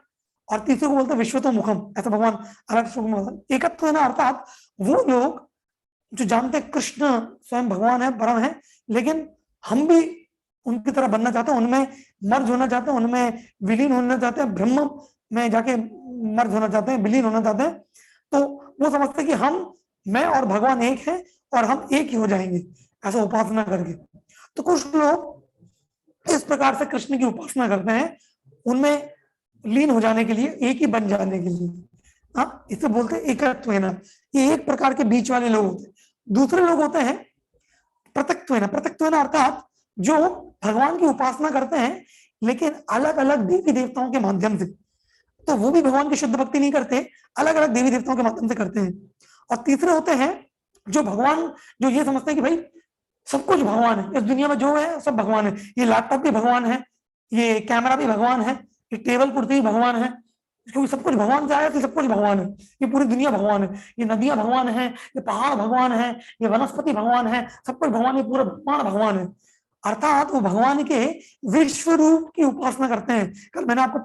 और तीसरे को बोलते हैं विश्वतोमुखम। ऐसा भगवान अलग श्लोक में बताते हैं। एकत्वेना अर्थात वो लोग जो जानते हैं कृष्ण स्वयं भगवान है, परम है, लेकिन हम भी उनकी तरह बनना चाहते हैं, उनमें मर्ज होना चाहते हैं, उनमें विलीन होना चाहते हैं, ब्रह्म में जाके मर्ज होना चाहते हैं, विलीन होना चाहते हैं। तो वो समझते हैं कि हम, मैं और भगवान एक है और हम एक ही हो जाएंगे, ऐसा उपासना करके। तो कुछ लोग इस प्रकार से कृष्ण की उपासना करते हैं, उनमें लीन हो जाने के लिए, एक ही बन जाने के लिए। हाँ, इसे बोलते हैं एकत्वेना। ये एक प्रकार के बीच वाले लोग होते हैं। दूसरे लोग होते हैं पृथक्त्वेना। पृथक्त्वेना अर्थात जो भगवान की उपासना करते हैं लेकिन अलग अलग देवी देवताओं के माध्यम से, तो वो भी भगवान की शुद्ध भक्ति नहीं करते, अलग अलग देवी देवताओं के माध्यम से करते हैं। और तीसरे होते हैं जो भगवान, जो ये समझते हैं कि भाई सब कुछ भगवान है, इस दुनिया में जो है सब भगवान है, ये लैपटॉप भी भगवान है, ये कैमरा भी भगवान है, ये टेबल कुर्सी भी भगवान है, क्योंकि सब कुछ भगवान से आया तो सब कुछ भगवान है, ये पूरी दुनिया भगवान है, ये नदियां भगवान है, ये पहाड़ भगवान है, ये वनस्पति भगवान है, सब कुछ भगवान, ये पूरा ब्रह्मांड भगवान है। अर्थात वो भगवान के विश्व रूप की उपासना करते हैं। कल मैंने आपको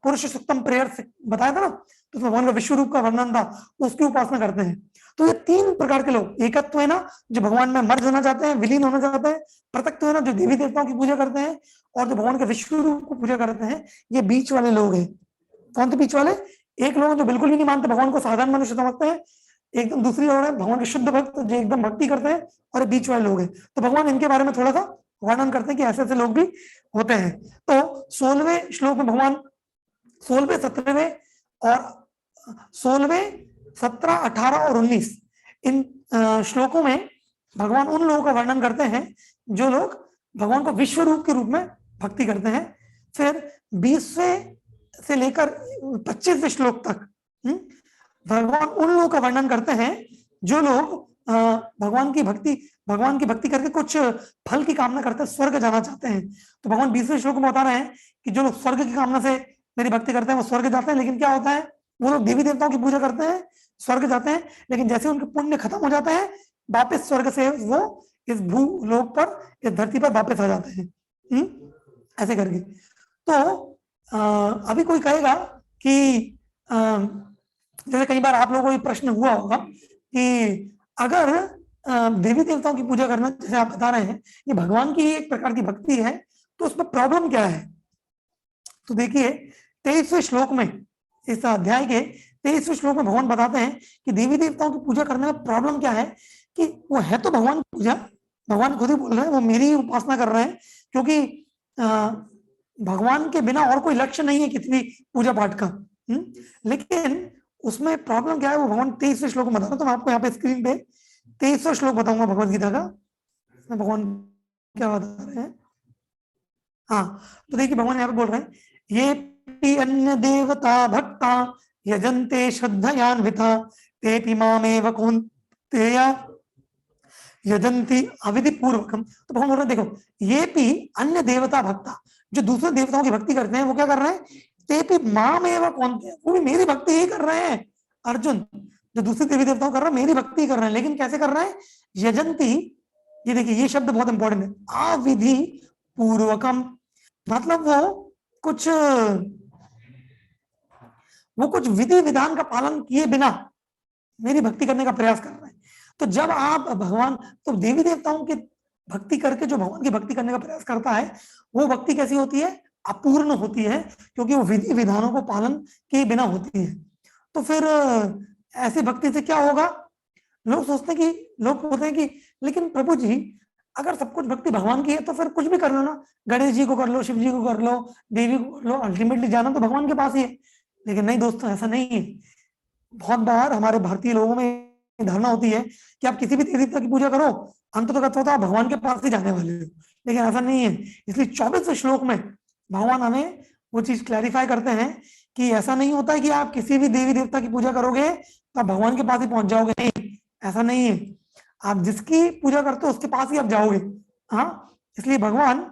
पुरुष सुक्तम प्रेयर बताया था ना, तो भगवान का विश्व रूप का वर्णन था, उसकी उपासना करते हैं। तो ये 3 प्रकार के लोग, एकत्वेना जो भगवान में मर्ज होना चाहते हैं, विलीन होना चाहते हैं, पृथक्त्वेना जो देवी देवताओं की पूजा करते हैं, और जो भगवान के विश्व रूप को पूजा करते हैं, ये बीच वाले लोग हैं। कौन थे बीच वाले? एक लोग जो बिल्कुल भी नहीं मानते, भगवान को साधारण मनुष्य समझते हैं, एकदम दूसरी ओर है भगवान के शुद्ध भक्त जो एकदम भक्ति करते हैं, और बीच वाले लोग हैं। तो भगवान इनके बारे में थोड़ा सा वर्णन करते हैं कि ऐसे ऐसे लोग भी होते हैं। तो 16वें श्लोक में भगवान 16वें, 17वें और 16वें, 17, 18 और 19 इन श्लोकों में भगवान उन लोगों का वर्णन करते हैं जो लोग भगवान को विश्व रूप के रूप में भक्ति करते हैं। फिर 20वें से लेकर 25वें श्लोक तक भगवान उन लोगों का वर्णन करते हैं जो लोग भगवान की भक्ति करके कुछ फल की कामना करते हैं, स्वर्ग जाना चाहते हैं। तो भगवान 20वें श्लोक में बता रहे हैं कि जो लोग स्वर्ग की कामना से मेरी भक्ति करते हैं वो स्वर्ग जाते हैं। लेकिन क्या होता है, वो लोग देवी देवताओं की पूजा करते हैं, स्वर्ग जाते हैं, लेकिन जैसे उनके पुण्य खत्म हो जाता है, वापस स्वर्ग से वो इस भूलोक पर, इस धरती पर वापस आ जाते हैं। ऐसे करके। तो अभी कोई कहेगा कि जैसे कई बार आप लोगों को ये प्रश्न हुआ होगा कि अगर देवी देवताओं की पूजा करना, जैसे आप बता रहे हैं, ये भगवान की एक प्रकार की भक्ति है, तो उसमें प्रॉब्लम क्या है? तो देखिए 23वें श्लोक में, इस अध्याय के 23वें श्लोक में भगवान बताते हैं कि देवी देवताओं की पूजा करने में प्रॉब्लम क्या है, कि वो है तो भगवान की पूजा, भगवान खुद ही बोल रहे हैं वो मेरी ही उपासना कर रहे हैं, क्योंकि भगवान के बिना और कोई लक्ष्य नहीं है किसी भी पूजा पाठ का। लेकिन उसमें प्रॉब्लम क्या है, वो भगवान 23वें श्लोक में बता रहा हूं। तो मैं आपको यहाँ पे स्क्रीन पे 23वां श्लोक बताऊंगा भगवत गीता का, इसमें भगवान क्या बता रहे हैं। हाँ, तो देखिए भगवान यहाँ पे बोल रहे हैं, ये अन्य देवता भक्ता यजन्ते श्रद्धयान्विता तेपि मामेव कौन्तेय यजन्ति अविधि पूर्वकम। तो भगवान बोल रहे हैं देखो, ये भी अन्य देवता भक्ता, जो दूसरे देवताओं की भक्ति करते हैं, वो क्या कर रहे हैं, तेपि मामेव कौन्तेय, वो भी मेरी भक्ति ही कर रहे हैं। अर्जुन, जो दूसरे देवी देवताओं कर रहे हैं मेरी भक्ति कर रहे हैं, लेकिन कैसे कर रहे हैं, यजन्ति, ये देखिए ये शब्द बहुत इंपॉर्टेंट है, अविधि पूर्वकम, मतलब वो कुछ विधि विधान का पालन किए बिना मेरी भक्ति करने का प्रयास कर रहे हैं। तो जब आप भगवान, तो देवी देवताओं की भक्ति करके जो भगवान की भक्ति करने का प्रयास करता है, वो भक्ति कैसी होती है, अपूर्ण होती है, क्योंकि वो विधि विधानों को पालन किए बिना होती है। तो फिर ऐसी भक्ति से क्या होगा, लोग सोचते हैं कि, लोग बोलते हैं कि लेकिन प्रभु जी अगर सब कुछ भक्ति भगवान की है तो फिर कुछ भी कर लो ना, गणेश जी को कर लो, शिव जी को कर लो, देवी को कर लो, अल्टीमेटली जाना तो भगवान के पास ही है। लेकिन नहीं दोस्तों, ऐसा नहीं है। बहुत बार हमारे भारतीय लोगों में धारणा होती है कि आप किसी भी देवी देवता की पूजा करो, अंत तो कहता आप भगवान के पास ही जाने वाले हो, लेकिन ऐसा नहीं है। इसलिए 24वें श्लोक में भगवान हमें वो चीज क्लैरिफाई करते हैं कि ऐसा नहीं होता है कि आप किसी भी देवी देवता की पूजा करोगे तो आप भगवान के पास ही पहुंच जाओगे, नहीं, ऐसा नहीं है। आप जिसकी पूजा करते हो उसके पास ही आप जाओगे। हाँ, इसलिए भगवान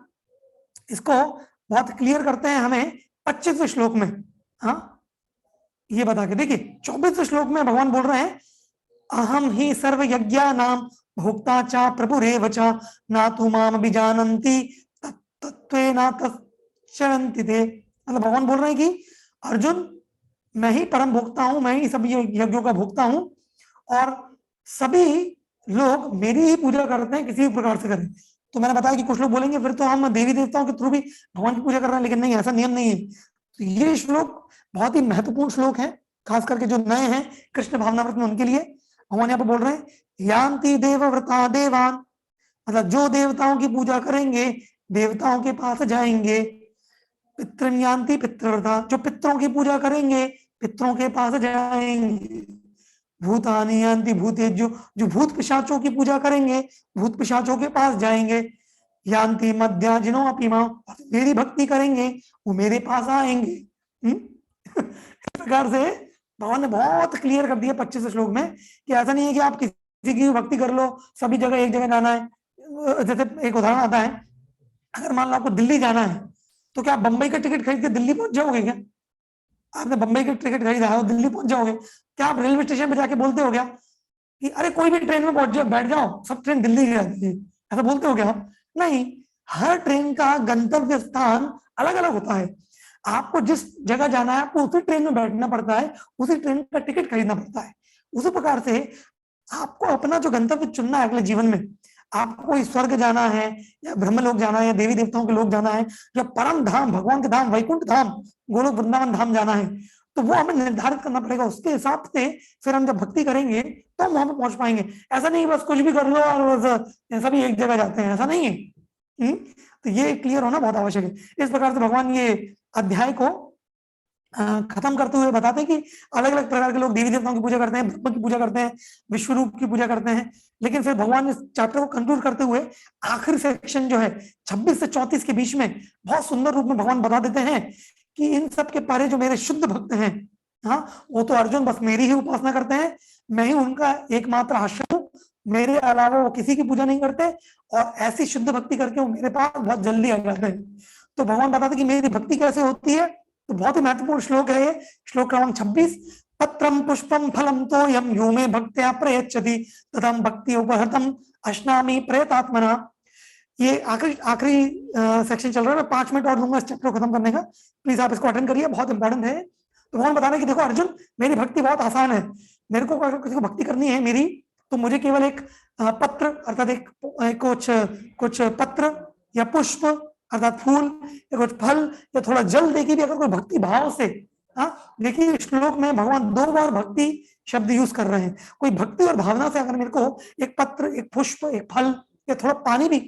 इसको बहुत क्लियर करते हैं हमें 25वें श्लोक में। हाँ, ये बता के देखिए 24वें श्लोक में भगवान बोल रहे हैं, अहम ही सर्व यज्ञानाम भोक्ता चा प्रभुरेव च ना तु माम विजानन्ति तत्त्वेन तच्चरन्ति ते। मतलब भगवान बोल रहे हैं कि अर्जुन, मैं ही परम भोक्ता हूं, मैं ही सभी यज्ञों का भोक्ता हूं, और सभी लोग मेरी ही पूजा करते हैं, किसी भी प्रकार से करें। तो मैंने बताया कि कुछ लोग बोलेंगे फिर तो हम देवी देवताओं के थ्रू भी भगवान की पूजा कर रहे हैं, लेकिन नहीं, ऐसा नियम नहीं है। तो ये श्लोक बहुत ही महत्वपूर्ण श्लोक है, खास करके जो नए हैं कृष्ण भावनामृत में उनके लिए। भगवान यहाँ पे बोल रहे हैं, यान्ति देवव्रता देवान, मतलब जो देवताओं की पूजा करेंगे देवताओं के पास जाएंगे। पितृन यान्ति पितृव्रता, जो पितरों की पूजा करेंगे पितरों के पास जाएंगे। भूतानि यान्ति भूतेज्यो, जो भूत पिशाचों की पूजा करेंगे भूत पिशाचों के पास जाएंगे। यान्ति मध्याजिनो अपि मां, मेरी भक्ति करेंगे वो मेरे पास आएंगे। इस प्रकार से भगवान ने बहुत क्लियर कर दिया 25वें श्लोक में कि ऐसा नहीं है कि आप किसी की भक्ति कर लो, सभी जगह एक जगह जाना है। जैसे एक उदाहरण आता है, अगर मान लो आपको दिल्ली जाना है तो क्या आप बंबई का टिकट खरीद के दिल्ली पहुंच जाओगे? क्या आपने बंबई का टिकट खरीदा है और दिल्ली पहुंच जाओगे? क्या आप रेलवे स्टेशन पे जाके बोलते हो क्या कि अरे कोई भी ट्रेन में पहुंच जाओ, बैठ जाओ, सब ट्रेन दिल्ली जाती है, ऐसा बोलते हो क्या आप? नहीं, हर ट्रेन का गंतव्य स्थान अलग अलग होता है। आपको जिस जगह जाना है आपको उसी ट्रेन में बैठना पड़ता है, उसी ट्रेन का टिकट खरीदना पड़ता है। उसी प्रकार से आपको अपना जो गंतव्य चुनना है अगले जीवन में, आपको कोई स्वर्ग जाना है या ब्रह्मलोक जाना है या देवी देवताओं के लोक जाना है या परम धाम, भगवान के धाम, वैकुंठ धाम, गोलोक वृंदावन धाम जाना है, तो वो हमें निर्धारित करना पड़ेगा। उसके हिसाब से फिर हम जब भक्ति करेंगे तो हम वहां पर पहुंच पाएंगे। ऐसा नहीं बस कुछ भी कर लो और बस सभी एक जगह जाते हैं, ऐसा नहीं है। तो ये क्लियर होना बहुत आवश्यक है। इस प्रकार से भगवान ये अध्याय को खत्म करते हुए बताते हैं कि अलग अलग प्रकार के लोग देवी देवताओं की पूजा करते हैं, ब्रह्म की पूजा करते हैं, विश्व रूप की पूजा करते हैं। लेकिन फिर भगवान इस चैप्टर को कंक्लूड करते हुए आखिरी सेक्शन जो है 26 से 34 के बीच में बहुत सुंदर रूप में भगवान बता देते हैं कि इन सब के परे जो मेरे शुद्ध भक्त हैं, हाँ, वो तो अर्जुन बस मेरी ही उपासना करते हैं, मैं ही उनका एकमात्र आश्रय हूँ, मेरे अलावा वो किसी की पूजा नहीं करते, और ऐसी शुद्ध भक्ति करके वो मेरे पास बहुत जल्दी आ जाते हैं। तो भगवान बताते कि मेरी भक्ति कैसे होती है। तो बहुत ही महत्वपूर्ण श्लोक है ये, श्लोक क्रमांक 26। पत्रम पुष्पम फलम तो यम यो मे भक्त्या प्रयच्छति तदम भक्ति उपहृतम अश्नामि प्रयतात्मना। ये आखिरी आखिरी सेक्शन चल रहा है, मैं 5 मिनट और लूंगा इस चैप्टर को खत्म करने का, प्लीज आप इसको अटेंड करिए, बहुत इंपॉर्टेंट है। तो भगवान बता रहे हैं कि देखो अर्जुन, मेरी भक्ति बहुत आसान है, मेरे को अगर किसी को भक्ति करनी है मेरी, तो मुझे केवल एक पत्र अर्थात एक कुछ पत्र या पुष्प अर्थात फूल या कुछ फल या थोड़ा जल देके भी अगर कोई भक्ति भाव से, देखिए श्लोक में भगवान 2 बार भक्ति शब्द यूज कर रहे हैं, कोई भक्ति और भावना से अगर मेरे को एक पत्र, एक पुष्प, एक फल या थोड़ा पानी भी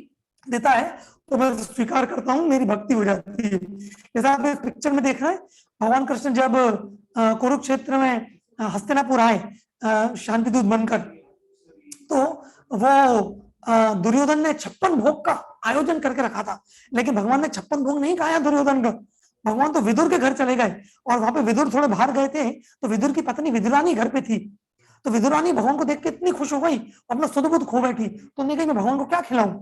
देता है तो मैं स्वीकार करता हूँ, मेरी भक्ति हो जाती है। जैसा आप इस पिक्चर में देख रहे हैं, भगवान कृष्ण जब कुरुक्षेत्र में हस्तिनापुर आए शांति दूत बनकर, तो वो दुर्योधन ने 56 भोग का आयोजन करके रखा था, लेकिन भगवान ने 56 भोग नहीं खाया दुर्योधन का। भगवान तो विदुर के घर चले गए और वहां पे विदुर थोड़े बाहर गए थे, तो विदुर की पत्नी विदुरानी घर पे थी, तो विदुरानी भगवान को देख के इतनी खुश हो गई, अपना सुध-बुध खो बैठी, तो उन्होंने कहा मैं भगवान को क्या खिलाऊं,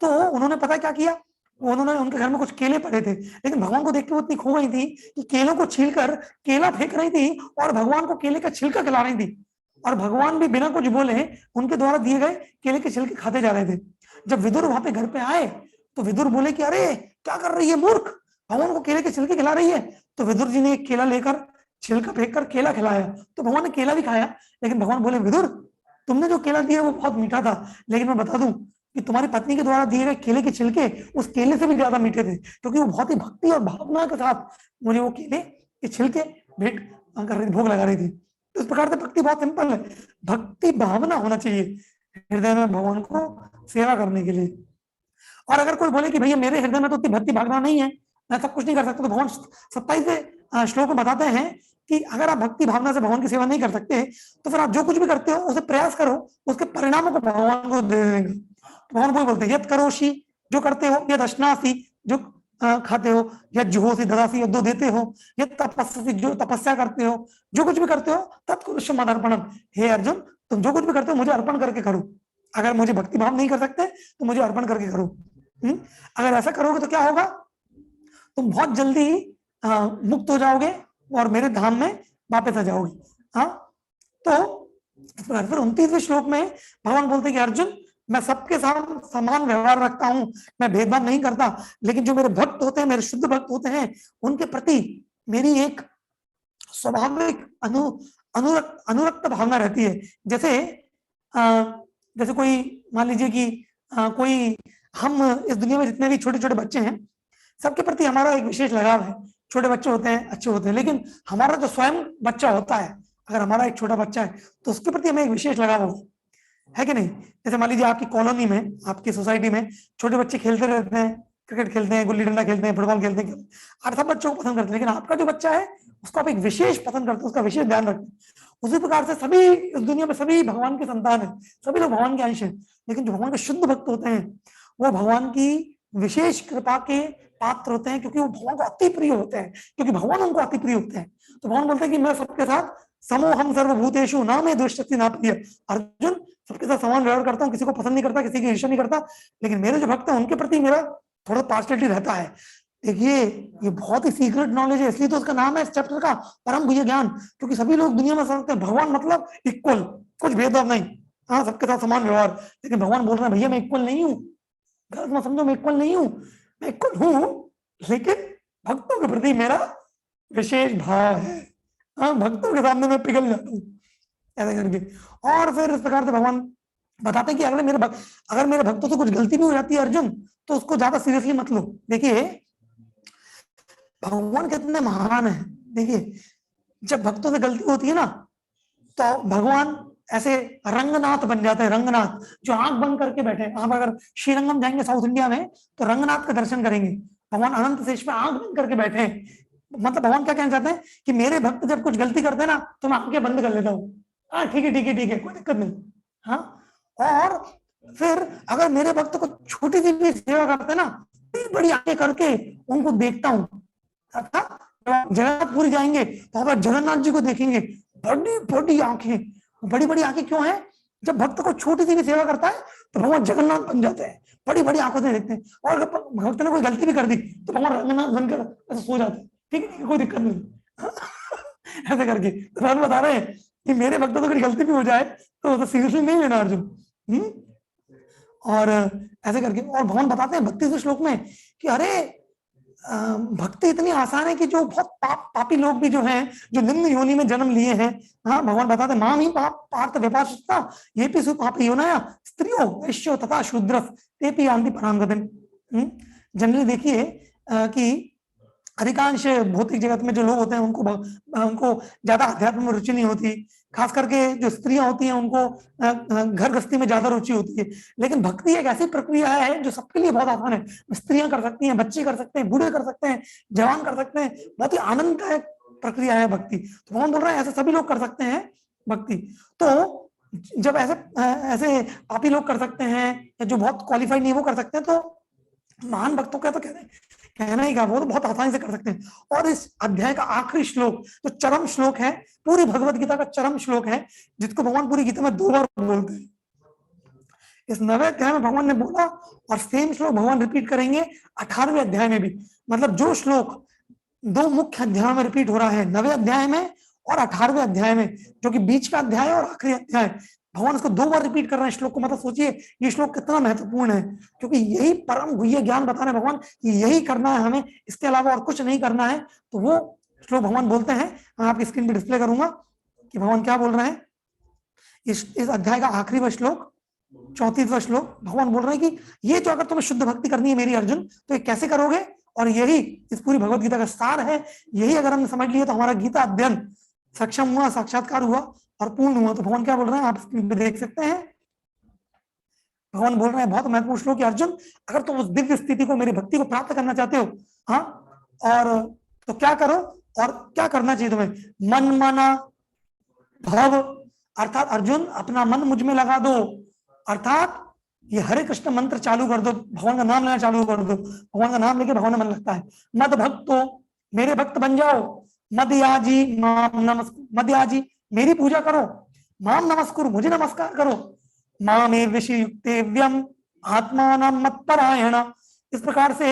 तो उन्होंने पता क्या किया, उन्होंने उनके घर में कुछ केले पड़े थे, लेकिन भगवान को देख के वो इतनी खो गई थी कि केलों को छीलकर केला फेंक रही थी और भगवान को केले का छिलका खिला रही थी, और भगवान भी बिना कुछ बोले उनके द्वारा दिए गए केले के छिलके खाते जा रहे थे। जब विदुर वहां पे घर पे आए तो विदुर बोले कि अरे क्या कर रही है मूर्ख, भगवान को केले के छिलके खिला रही है। तो विदुर जी ने एक केला लेकर छिलका फेंककर केला खिलाया, तो भगवान ने केला भी खाया, लेकिन भगवान बोले विदुर तुमने जो केला दिया वो बहुत मीठा था, लेकिन मैं बता दूं कि तुम्हारी पत्नी के द्वारा दिए गए केले के छिलके उस केले से भी ज्यादा मीठे थे, क्योंकि वो बहुत ही भक्ति और भावना के साथ मुझे वो केले के छिलके भेंट कर रही, भोग लगा रही थी। तो इस प्रकार से भक्ति बहुत सिंपल है, भक्ति भावना होना चाहिए हृदय में भगवान को सेवा करने के लिए। और अगर कोई बोले कि भैया मेरे हृदय में तो उतनी भक्ति भावना नहीं है, मैं सब कुछ नहीं कर सकता, तो भगवान 27वें श्लोक में बताते हैं कि अगर आप भक्ति भावना से भगवान की सेवा नहीं कर सकते तो फिर आप जो कुछ भी करते हो उसे प्रयास करो, उसके परिणामों को भगवान को दे देंगे। तो भगवान वही बोलते हैं यद करोषि, जो करते हो, यद अश्नासी, जो खाते हो, यद जुहोसी ददासी, यद दो देते हो, यद तपस्या, जो तपस्या करते हो, जो कुछ भी करते हो तत्कुरुष्य मदर्पणम, हे अर्जुन तुम जो कुछ भी करते हो मुझे अर्पण करके करो। अगर मुझे भक्ति भाव नहीं कर सकते तो मुझे अर्पण करके करो। अगर ऐसा करोगे तो क्या होगा, तुम बहुत जल्दी मुक्त हो जाओगे और मेरे धाम में वापस आ जाओगे। हाँ, तो फिर 29वें श्लोक में भगवान बोलते कि अर्जुन मैं सबके साथ समान व्यवहार रखता हूं, मैं भेदभाव नहीं करता, लेकिन जो मेरे भक्त होते हैं, मेरे शुद्ध भक्त होते हैं, उनके प्रति मेरी एक स्वाभाविक अनुरक्त भावना रहती है। जैसे कोई मान लीजिए कि कोई, हम इस दुनिया में जितने भी छोटे छोटे बच्चे हैं सबके प्रति हमारा एक विशेष लगाव है। छोटे बच्चे होते हैं अच्छे होते हैं, लेकिन हमारा जो स्वयं बच्चा होता है, अगर हमारा एक छोटा बच्चा है तो उसके प्रति हमें एक विशेष लगाव होगा, है कि नहीं। जैसे मान लीजिए आपकी कॉलोनी में, आपकी सोसाइटी में छोटे बच्चे खेलते रहते हैं, क्रिकेट खेलते हैं, गुल्ली डंडा खेलते हैं, फुटबॉल खेलते हैं, आप सब बच्चों को पसंद करते हैं, लेकिन आपका जो बच्चा है उसको आप एक विशेष पसंद करते हैं, उसका विशेष ध्यान रखते हैं। उसी प्रकार से सभी इस दुनिया में सभी भगवान के संतान है, सभी लोग भगवान के अंश हैं, लेकिन जो भगवान के शुद्ध भक्त होते हैं वो भगवान की विशेष कृपा के पात्र होते हैं, क्योंकि वो भगवान को अति प्रिय होते हैं, क्योंकि भगवान उनको अति प्रिय होते हैं। तो भगवान बोलते हैं कि मैं सबके साथ समोहम सर्वभूतेषु ना मैं दुष्टि ना प्रिय, अर्जुन सबके साथ समान व्यवहार करता हूँ, किसी को पसंद नहीं करता, किसी की ईर्ष्या नहीं करता, लेकिन मेरे जो भक्त हैं उनके प्रति मेरा थोड़ा पार्शियलिटी रहता है। देखिए ये बहुत ही सीक्रेट नॉलेज है, इसलिए तो उसका नाम है इस चैप्टर का परम गुह्य ज्ञान, क्योंकि सभी लोग दुनिया में समझते हैं भगवान मतलब इक्वल, कुछ भेदभाव नहीं, हाँ सबके साथ समान व्यवहार, लेकिन भगवान बोल रहे हैं भैया मैं इक्वल नहीं हूँ, गलत मत समझो, मैं इक्वल नहीं हूँ, मैं इक्वल हूँ लेकिन भक्तों के प्रति मेरा विशेष भाव है। हाँ, भक्तों के सामने मैं पिघल जाता हूँ ऐसा करके। और फिर इस प्रकार से भगवान बताते हैं कि अगर मेरे भक्तों से कुछ गलती भी हो जाती है अर्जुन, तो उसको ज्यादा सीरियसली मत लो। देखिए भगवान कितने महान है। देखिए जब भक्तों से गलती होती है ना, तो भगवान ऐसे रंगनाथ बन जाते हैं, रंगनाथ जो आंख बंद करके बैठे। आप अगर श्रीरंगम जाएंगे साउथ इंडिया में तो रंगनाथ का दर्शन करेंगे, भगवान अनंत शेष पे आंख बंद करके बैठे हैं। मतलब भगवान क्या कहना चाहते हैं कि मेरे भक्त जब कुछ गलती करते हैं ना तो मैं आंखें बंद कर लेता हूँ, हाँ ठीक है ठीक है ठीक है, कोई दिक्कत नहीं। हाँ, और फिर अगर मेरे भक्त को छोटी सी भी सेवा करते हैं ना, बड़ी बड़ी आंखें करके उनको देखता हूँ। जगन्नाथपुरी जाएंगे तो वहां पर जगन्नाथ जी को देखेंगे, बड़ी बड़ी आंखें, बड़ी बड़ी आंखें क्यों है? जब भक्त को छोटी सी भी सेवा करता है तो भगवान जगन्नाथ बन जाते हैं, बड़ी बड़ी आंखों से देखते हैं। और अगर भक्त ने कोई गलती भी कर दी तो भगवान रंगनाथ बनकर ऐसे सो जाते हैं, ठीक है कोई दिक्कत नहीं। ऐसे करके भगवान बता रहे हैं कि मेरे भक्तों से कोई गलती भी हो जाए तो सीरियसली नहीं लेना अर्जुन। और ऐसे करके, और भगवान बताते हैं 32वें श्लोक में कि अरे भक्ति इतनी आसान है कि जो बहुत पापी लोग भी जो हैं, जो निम्न योनि में जन्म लिए हैं, हाँ भगवान बताते हैं माम ही पार्थ व्यपाश्रिता ये भी पापी योनाया स्त्रियों वैश्यो तथा शूद्र ते भी यान्ति पराम गतिम। जनरली देखिए कि अधिकांश भौतिक जगत में जो लोग होते हैं उनको ज्यादा अध्यात्म में रुचि नहीं होती, खास करके जो स्त्रियां होती हैं उनको घर गृहस्थी में ज्यादा रुचि होती है। लेकिन भक्ति एक ऐसी प्रक्रिया है जो सबके लिए बहुत आसान है, स्त्रियां कर सकती हैं, बच्चे कर सकते हैं, बूढ़े कर सकते हैं, जवान कर सकते हैं, बहुत ही आनंददायक प्रक्रिया है भक्ति। तो भगवान बोल रहे हैं ऐसे सभी लोग कर सकते हैं भक्ति। तो जब ऐसे पापी लोग कर सकते हैं या जो बहुत क्वालिफाइड नहीं वो कर सकते हैं, तो महान भक्तों का तो कहना ही क्या, वो तो बहुत आसानी से कर सकते हैं। और इस अध्याय का आखिरी श्लोक जो चरम श्लोक है, पूरी भगवत गीता का चरम श्लोक है, जिसको भगवान पूरी गीता में 2 बार बोलते हैं। इस 9वें अध्याय में भगवान ने बोला और सेम श्लोक भगवान रिपीट करेंगे 18वें अध्याय में भी। मतलब जो श्लोक 2 मुख्य अध्याय में रिपीट हो रहा है, 9वें अध्याय में और 18वें अध्याय में, जो कि बीच का अध्याय और आखिरी अध्याय, भगवान इसको 2 बार रिपीट कर रहे हैं श्लोक को। मतलब सोचिए ये श्लोक कितना महत्वपूर्ण है, क्योंकि यही परम गुह्य ज्ञान बता रहे हैं भगवान कि यही करना है हमें, इसके अलावा और कुछ नहीं करना है। तो वो श्लोक भगवान बोलते हैं, मैं आपकी स्क्रीन पे डिस्प्ले करूंगा कि भगवान क्या बोल रहे हैं। इस अध्याय का आखिरी व श्लोक 34वां श्लोक, भगवान बोल रहे हैं कि ये जो अगर तुम्हें शुद्ध भक्ति करनी है मेरी अर्जुन, तो ये कैसे करोगे, और यही इस पूरी भगवत गीता का सार है। यही अगर हमने समझ लिया तो हमारा गीता अध्ययन सक्षम हुआ, साक्षात्कार हुआ और पूर्ण हुआ। तो भगवान क्या बोल रहे हैं आप स्क्रीन पे देख सकते हैं। भगवान बोल रहे हैं बहुत महत्वपूर्ण श्लोक कि अर्जुन अगर तुम उस दिव्य स्थिति को, मेरी भक्ति को प्राप्त करना चाहते हो, हाँ, और तो क्या करो और क्या करना चाहिए तुम्हें। मन मना भव, अर्थात अर्जुन अपना मन मुझ में लगा दो, अर्थात ये हरे कृष्ण मंत्र चालू कर दो, भगवान का नाम लेना चालू कर दो। भगवान का नाम लेके भगवान में मन लगता है। मद भक्तो, मेरे भक्त बन जाओ। मदयाजी माम नमस्कुरु, मदयाजी मेरी पूजा करो। माम नमस्कुरु, मुझे नमस्कार करो। मामे विषयुक्तेव्यम आत्मानं मत्परायण, इस प्रकार से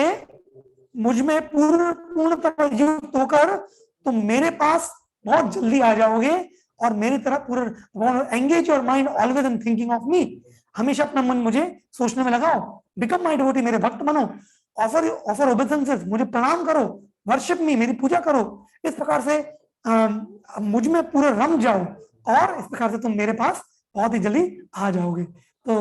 मुझ में पूर्णतः युक्त होकर तुम मेरे पास बहुत जल्दी आ जाओगे और मेरी तरफ पूरा engage your mind always in thinking of me, हमेशा अपना मन मुझे सोचने में लगाओ। बिकम माय डिवोटी, मेरे भक्त बनो। ऑफर ओबेसेंसेस, मुझे प्रणाम करो। वर्शिप मी, मेरी पूजा करो। इस प्रकार से मुझ में पूरे रम जाओ और इस प्रकार से तुम मेरे पास बहुत ही जल्दी आ जाओगे। तो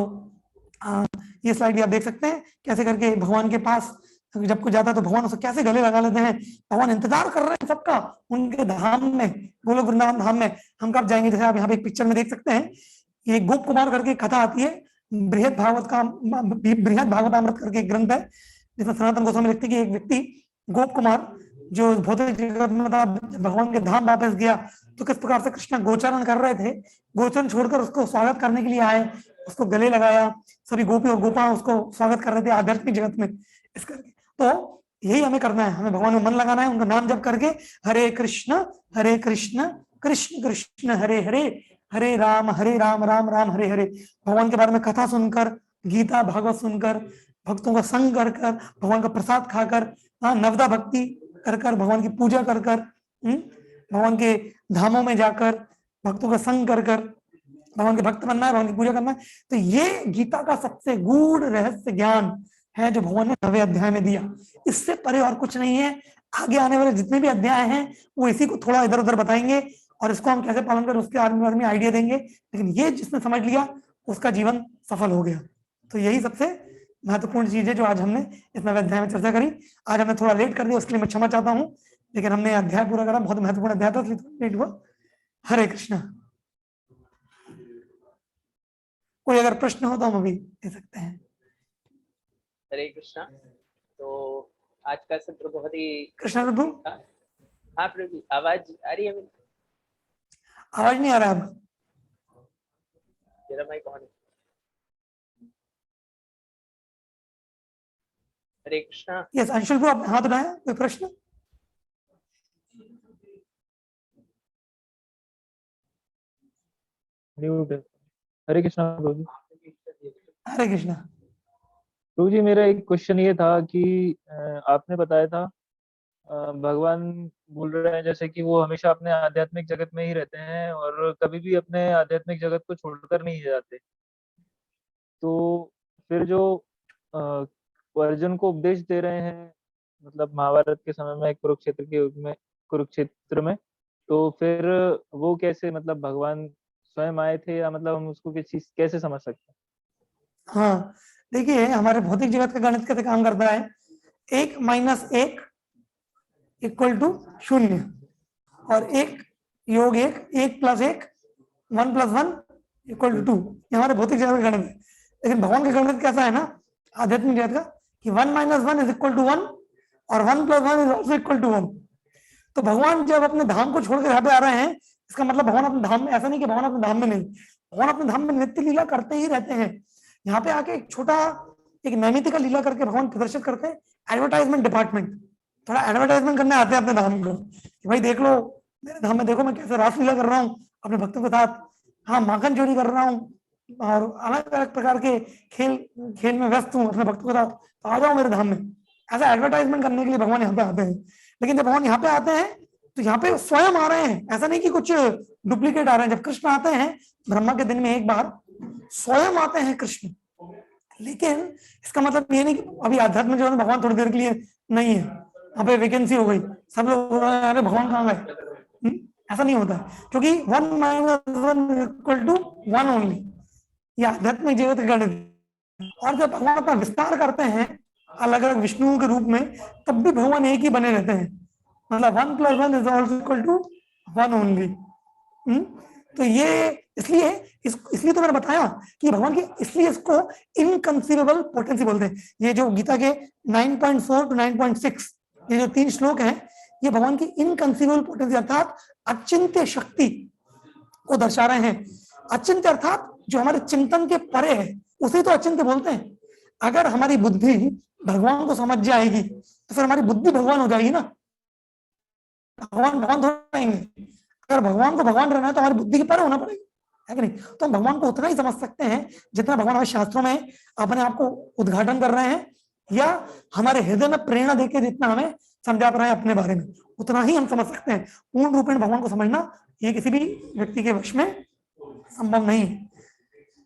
ये स्लाइड भी आप देख सकते हैं कैसे करके भगवान के पास जब कोई जाता है तो भगवान उसको कैसे गले लगा लेते हैं। भगवान इंतजार कर रहे हैं सबका उनके धाम में, गोलोक वृंदावन धाम में। हम कब जाएंगे, जैसे आप यहाँ पे एक पिक्चर में देख सकते हैं, ये गोप कुमार करके कथा आती है, बृहद भागवतामृत करके एक ग्रंथ है जिसमें सनातन गोस्वामी लिखते हैं कि एक व्यक्ति गोप कुमार जो भौतिक जगत में था, भगवान के धाम वापस गया तो किस प्रकार से कृष्ण गोचरण कर रहे थे, गोचरण छोड़कर उसको स्वागत करने के लिए आए, उसको गले लगाया, सभी गोपी और गोपा उसको स्वागत कर रहे थे आध्यात्मिक जगत में। इस करके तो यही हमें करना है, हमें भगवान में मन लगाना है, उनका नाम जप करके हरे कृष्ण कृष्ण कृष्ण हरे हरे, हरे राम राम राम हरे हरे। भगवान के बारे में कथा सुनकर, गीता भागवत सुनकर, भक्तों का संग कर कर, भगवान का प्रसाद खाकर, नवदा भक्ति कर कर, भगवान की पूजा कर कर, भगवान के धामों में जाकर भक्तों का संग कर कर भगवान के भक्त बनना है, भगवान की पूजा करना है। तो ये गीता का सबसे गूढ़ रहस्य ज्ञान है जो भगवान ने 9वें अध्याय में दिया। इससे परे और कुछ नहीं है। आगे आने वाले जितने भी अध्याय हैं वो इसी को थोड़ा इधर उधर बताएंगे और इसको हम कैसे पालन करें उसके बारे में आइडिया देंगे। लेकिन ये जिसने समझ लिया उसका जीवन सफल हो गया। तो यही सबसे महत्वपूर्ण चीज है जो आज हमने इस 9वें अध्याय में चर्चा करी। आज हमने थोड़ा लेट कर दिया, उसके लिए मैं क्षमा चाहता हूँ, लेकिन हमने अध्याय पूरा करा। बहुत महत्वपूर्ण अध्याय था, लेट हुआ। हरे कृष्णा। कोई अगर प्रश्न हो तो हम अभी दे सकते हैं। हरे कृष्णा। तो आज का सत्र बहुत ही कृष्णा प्रभु। हाँ प्रभु, आवाज आ रही है मेरी? आवाज नहीं आ रहा अब। तेरा माइक ऑन है। हरे कृष्णा। यस अंशुल प्रभु, आप हाथ उठाया, कोई प्रश्न? हरे कृष्णा प्रभु जी। हरे कृष्णा प्रभु जी, मेरा एक क्वेश्चन ये था कि आपने बताया था भगवान बोल रहे हैं जैसे कि वो हमेशा अपने आध्यात्मिक जगत में ही रहते हैं और कभी भी अपने आध्यात्मिक जगत को छोड़कर नहीं जाते। तो फिर जो अर्जुन को उपदेश दे रहे हैं, मतलब महाभारत के समय में, कुरुक्षेत्र के युग में, कुरुक्षेत्र में, तो फिर वो कैसे, मतलब भगवान स्वयं आए थे, या मतलब हम उसको किस चीज कैसे समझ सकते हैं? हाँ, देखिए हमारे भौतिक जगत का गणित कैसे काम करता है, 1 - 1 = 0 और 1 योग 1, 1 + 1 1 + 1 = 2। ये हमारे भौतिक जगत का गणित है। लेकिन भगवान का गणित कैसा है ना, आध्यात्मिक जगत का, कि 1 - 1 = 1 और 1 + 1 also = 1। तो भगवान जब अपने धाम को छोड़कर यहाँ पे आ रहे हैं, इसका मतलब भगवान अपने धाम में, ऐसा नहीं कि भगवान अपने धाम में नहीं, भगवान अपने धाम में नित्य लीला करते ही रहते हैं। यहाँ पे आके एक छोटा एक नैमित्तिक लीला करके भगवान प्रदर्शित करते हैं। एडवर्टाइजमेंट डिपार्टमेंट, थोड़ा एडवर्टाइजमेंट करने आते हैं अपने धाम को कि भाई देख लो मेरे धाम में, देखो मैं कैसे रासलीला कर रहा हूँ अपने भक्तों के साथ, हाँ माखन चोरी कर रहा हूँ और अलग अलग प्रकार के खेल में व्यस्त हूँ अपने भक्तों के साथ, तो आ जाओ मेरे धाम में। ऐसा एडवर्टाइजमेंट करने के लिए भगवान यहाँ पे आते हैं। लेकिन जब भगवान यहाँ पे आते हैं तो यहाँ पे स्वयं आ रहे हैं, ऐसा नहीं कि कुछ डुप्लीकेट आ रहे हैं। जब कृष्ण आते हैं ब्रह्मा के दिन में एक बार स्वयं आते हैं कृष्ण, लेकिन इसका मतलब ये नहीं कि अभी आध्यात्मिक जीवन में भगवान थोड़ी देर के लिए नहीं है, यहाँ पे वैकेंसी हो गई, सब लोग अरे भगवान कहाँ गए, ऐसा नहीं होता, क्योंकि 1 - 1 = 1 ओनली, ये आध्यात्मिक जगत का गणित। और जब भगवान अपना विस्तार करते हैं अलग अलग विष्णुओं के रूप में, तब भी भगवान एक ही बने रहते हैं, मतलब 1 + 1 is also equal to 1 only। तो ये इसलिए तो मैंने बताया कि भगवान की, इसलिए इसको इनकंसीवेबल पोटेंसी बोलते हैं। ये जो गीता के 9.4 to 9.6 ये जो 3 श्लोक हैं, ये भगवान की इनकंसीवेबल पोटेंसी अर्थात अचिंत्य शक्ति को दर्शा रहे हैं। अचिंत्य अर्थात जो हमारे चिंतन के परे है, उसे तो अचिंत्य बोलते हैं। अगर हमारी बुद्धि भगवान को समझ जाएगी तो फिर हमारी बुद्धि भगवान हो जाएगी ना, भगवान थोड़ा रहेंगे। अगर भगवान को भगवान रहना है तो हमारी बुद्धि के परे होना पड़ेगा, है कि नहीं? तो हम भगवान को उतना ही समझ सकते हैं जितना भगवान हमारे शास्त्रों में अपने आप को उद्घाटन कर रहे हैं, या हमारे हृदय में प्रेरणा देके जितना हमें समझा रहे हैं अपने बारे में, उतना ही हम समझ सकते हैं। पूर्ण रूपेण भगवान को समझना ये किसी भी व्यक्ति के वश में संभव नहीं है।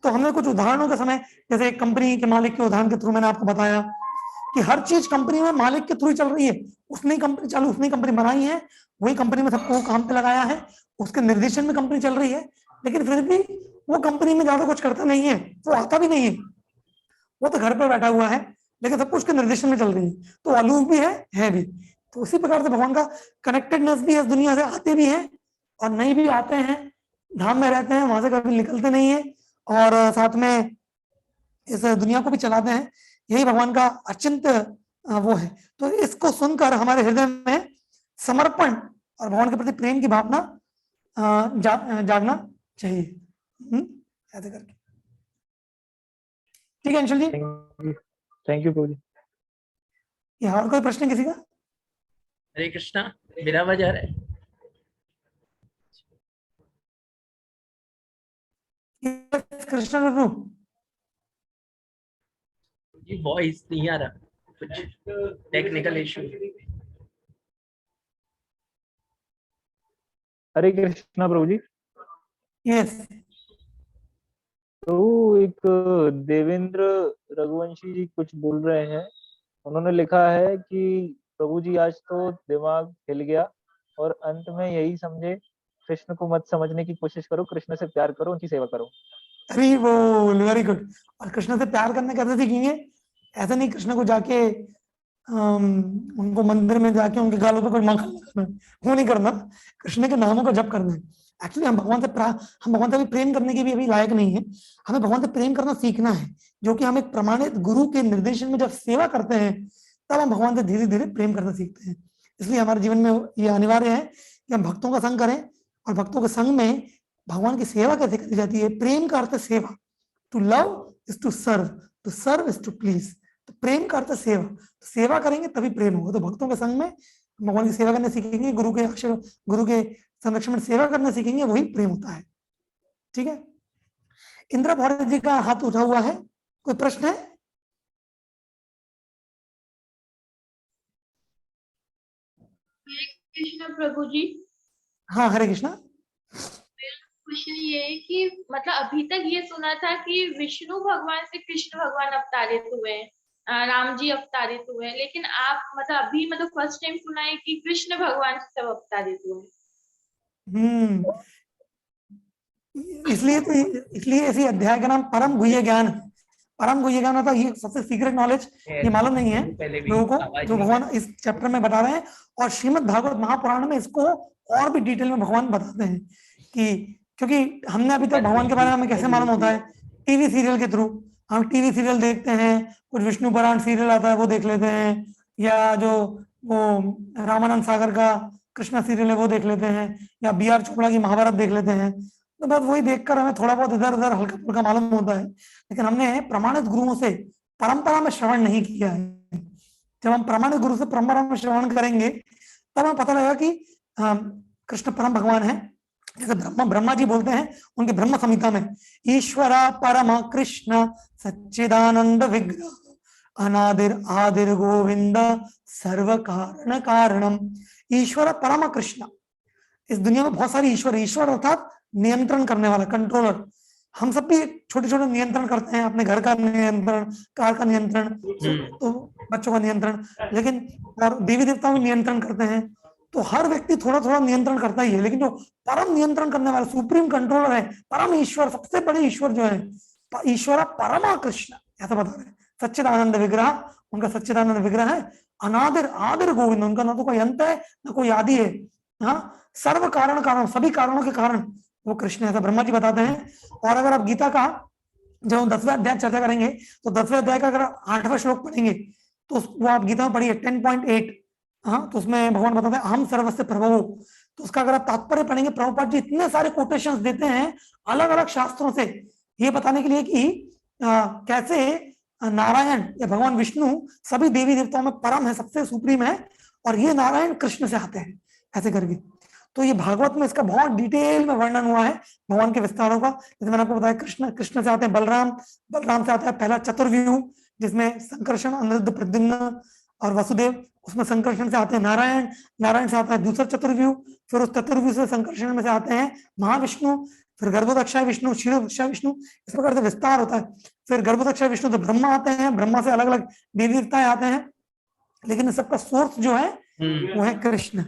तो हमने कुछ उदाहरणों के समय, जैसे कंपनी के मालिक के उदाहरण के थ्रू मैंने आपको बताया कि हर चीज कंपनी में मालिक के थ्रू चल रही है, उसने कंपनी चालू, उसने कंपनी बनाई है, वही कंपनी में सबको काम पे लगाया है, उसके निर्देशन में कंपनी चल रही है, लेकिन फिर भी वो कंपनी में ज्यादा कुछ करता नहीं है, वो आता भी नहीं है, वो तो घर पे बैठा हुआ है, लेकिन सब कुछ उसके निर्देशन में चल रही है, तो अलूप भी है भी। तो उसी प्रकार से भगवान का कनेक्टेडनेस भी है, दुनिया से आते भी हैं और नहीं भी आते हैं, धाम में रहते हैं, वहां से कभी निकलते नहीं है, और साथ में इस दुनिया को भी चलाते हैं। यही भगवान का अचिंत्य वो है। तो इसको सुनकर हमारे हृदय में समर्पण और भगवान के प्रति प्रेम की भावना जागना चाहिए। ऐसे करके ठीक है अंशुल जी? थैंक यू प्रभु जी। यहाँ और कोई प्रश्न किसी का? हरे कृष्णा, मेरा आवाज आ रहा है? कृष्ण प्रभु जी वॉइस नहीं आ रहा, कुछ टेक्निकल इशू। हरे कृष्णा प्रभु जी। यस। तो एक देवेंद्र रघुवंशी जी कुछ बोल रहे हैं, उन्होंने लिखा है कि प्रभु जी आज तो दिमाग हिल गया और अंत में यही समझे, कृष्ण को मत समझने की कोशिश करो, कृष्ण से प्यार करो, उनकी सेवा करो। अरे वो वेरी गुड। और कृष्ण से प्यार करना कैसे सीखेंगे? ऐसा नहीं कृष्ण को जाके उनको मंदिर में जाके उनके गालों पे कोई माखन लगाना, वो नहीं करना, कृष्ण के नामों का जप करना है। एक्चुअली हम भगवान से भी प्रेम करने के भी अभी लायक नहीं है, हमें भगवान से प्रेम करना सीखना है, जो कि हम एक प्रमाणित गुरु के निर्देशन में जब सेवा करते हैं तब हम भगवान से धीरे धीरे प्रेम करना सीखते हैं। इसलिए हमारे जीवन में ये अनिवार्य है कि हम भक्तों का संग करें, और भक्तों के संग में भगवान की सेवा कैसे करी जाती है? प्रेम का अर्थ सेवा। To love is to serve is to please. तो प्रेम का अर्थ सेवा, तो सेवा करेंगे तभी प्रेम होगा। तो भक्तों के संग में भगवान की सेवा करने सीखेंगे, गुरु के संरक्षण में सेवा करना सीखेंगे, वही प्रेम होता है। ठीक है, इंद्र भारत जी का हाथ उठा हुआ है, कोई प्रश्न है? हरे कृष्ण प्रभु जी। हाँ हरे कृष्णा। क्वेश्चन ये है कि मतलब अभी तक ये सुना था कि विष्णु भगवान से कृष्ण भगवान अवतारित हुए हैं, राम जी अवतारित हुए हैं, लेकिन आप मतलब अभी मतलब फर्स्ट टाइम सुना है कि कृष्ण भगवान से सब अवतारित हुए हैं। इसलिए इसी अध्याय का नाम परम गुह्य ज्ञान है। परम गुह्य ज्ञान होता है ये सबसे सीक्रेट नॉलेज, ये मालूम नहीं है लोगों को, जो भगवान इस चैप्टर में बता रहे हैं। और श्रीमद् भागवत महापुराण में इसको और भी डिटेल में भगवान बताते हैं कि, क्योंकि हमने अभी तक भगवान के बारे में हमें कैसे मालूम होता है, टीवी सीरियल के थ्रू। हम टीवी सीरियल देखते हैं, कुछ विष्णु पुराण सीरियल आता है वो देख लेते हैं, या जो वो रामानंद सागर का कृष्णा सीरियल है वो देख लेते हैं, या बी.आर. चोपड़ा की महाभारत देख लेते हैं। तो बस वही देखकर हमें थोड़ा बहुत इधर उधर हल्का फुल्का मालूम होता है, लेकिन हमने प्रमाणित गुरुओं से परंपरा में श्रवण नहीं किया है। जब हम प्रमाणित गुरु से परंपरा में श्रवण करेंगे तब हमें पता लगेगा कि कृष्ण परम भगवान है। जैसे ब्रह्मा जी बोलते हैं उनके ब्रह्म संहिता में, ईश्वरा परम कृष्ण सच्चिदानंद विग्रह अनादिर आदिर गोविंद सर्व कारण कारणम। ईश्वर परम कृष्ण, इस दुनिया में बहुत सारी ईश्वर, ईश्वर अर्थात नियंत्रण करने वाला, कंट्रोलर। हम सब भी छोटे छोटे नियंत्रण करते हैं, अपने घर का नियंत्रण, कार का नियंत्रण, तो बच्चों का नियंत्रण, लेकिन और देवी देवताओं में नियंत्रण करते हैं। तो हर व्यक्ति थोड़ा थोड़ा नियंत्रण करता ही है, लेकिन जो परम नियंत्रण करने वाला सुप्रीम कंट्रोलर है, परम ईश्वर, सबसे बड़े ईश्वर जो है ईश्वर परमा कृष्ण, ऐसा बता रहे हैं। सच्चिदानंद विग्रह, उनका सच्चिदानंद विग्रह है। अनादिर आदिर गोविंद, उनका ना तो कोई अंत है ना कोई आदि है। हाँ, सर्व कारण कारण, सभी कारणों के कारण वो कृष्ण है, ऐसा ब्रह्मा जी बताते हैं। और अगर आप गीता का जब हम 10वें अध्याय चर्चा करेंगे तो 10वें अध्याय का अगर 8वां श्लोक पढ़ेंगे तो वो आप गीता में पढ़िए 10.8। हाँ, तो उसमें भगवान बताते हैं हम सर्वस्य प्रभु। तो उसका अगर आप तात्पर्य पढ़ेंगे, प्रभुपाद जी इतने सारे कोटेशंस देते हैं अलग अलग शास्त्रों से, ये बताने के लिए कि कैसे नारायण या भगवान विष्णु सभी देवी देवताओं में परम है, सबसे सुप्रीम है, और ये नारायण कृष्ण से आते हैं, ऐसे करके। तो ये भागवत में इसका बहुत डिटेल में वर्णन हुआ है भगवान के विस्तारों का। जैसे मैंने आपको बताया, कृष्ण से आते हैं बलराम, बलराम से आता है पहला चतुर्व्यूह जिसमें संकर्षण, अनिरुद्ध, प्रद्युम्न और वसुदेव, उसमें संकर्षण से आते हैं नारायण, नारायण से आता है दूसरा चतुर्व्यूह, फिर उस चतुर्व्यूह से संकर्षण में से आते हैं महाविष्णु, फिर गर्भोदक्षाय विष्णु, क्षीरोदक्षाय विष्णु, इस प्रकार से विस्तार होता है। फिर गर्भोदक्षाय विष्णु तो ब्रह्मा आते हैं, ब्रह्मा से अलग अलग देवी देवताएं आते हैं, लेकिन सबका सोर्स जो है वो है कृष्ण।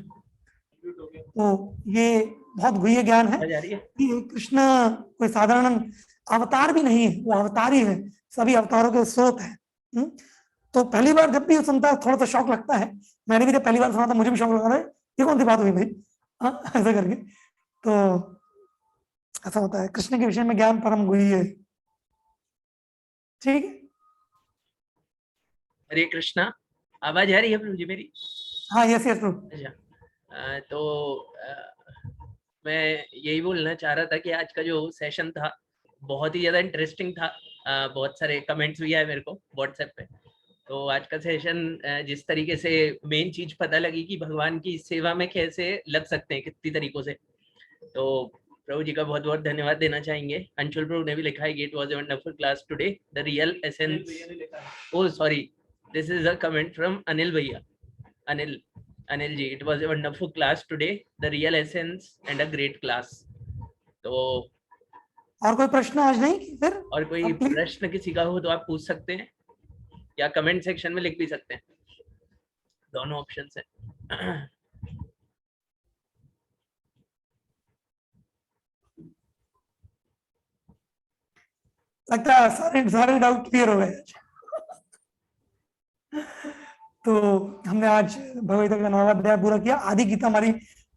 तो ये बहुत गुह्य ज्ञान है कि कृष्ण कोई साधारण अवतार भी नहीं है, वो अवतार ही है, सभी अवतारों के स्रोत है। तो पहली बार जब भी सुनता है थोड़ा सा शौक लगता है, मैंने भी जब पहली बार सुना था मुझे भी शौक लगा रहा है, ये कौन सी बात हुई भाई, ऐसा करके। तो ऐसा होता है, कृष्ण के विषय में ज्ञान परम गुह्य है। ठीक है, हरे कृष्णा। आवाज आ रही है प्रभु जी मेरी? हाँ, यस यस प्रभु। अच्छा, तो मैं यही बोलना चाह रहा था कि आज का जो सेशन था बहुत ही ज्यादा इंटरेस्टिंग था। बहुत सारे कमेंट्स भी आए मेरे को व्हाट्सएप पे। तो आज का सेशन जिस तरीके से मेन चीज पता लगी कि भगवान की सेवा में कैसे लग सकते हैं, कितनी तरीकों से, तो प्रभु जी का बहुत बहुत धन्यवाद देना चाहेंगे। अंशुल प्रभु ने भी लिखा है, it was a wonderful class today, the real essence. Oh sorry, this is a comment from Anil भैया। Anil ji, it was a wonderful class today, the real essence and a great class. तो और कोई प्रश्न आज नहीं फिर? और कोई प्रश्न किसी का हो तो आप पूछ सकते हैं, या कमेंट सेक्शन में लिख भी सकते हैं, दोनों ऑप्शन है। लगता है सारे डाउट क्लियर हो गए। तो हमने आज भगवद गीता का 9वां अध्याय पूरा किया, आधी गीता हमारी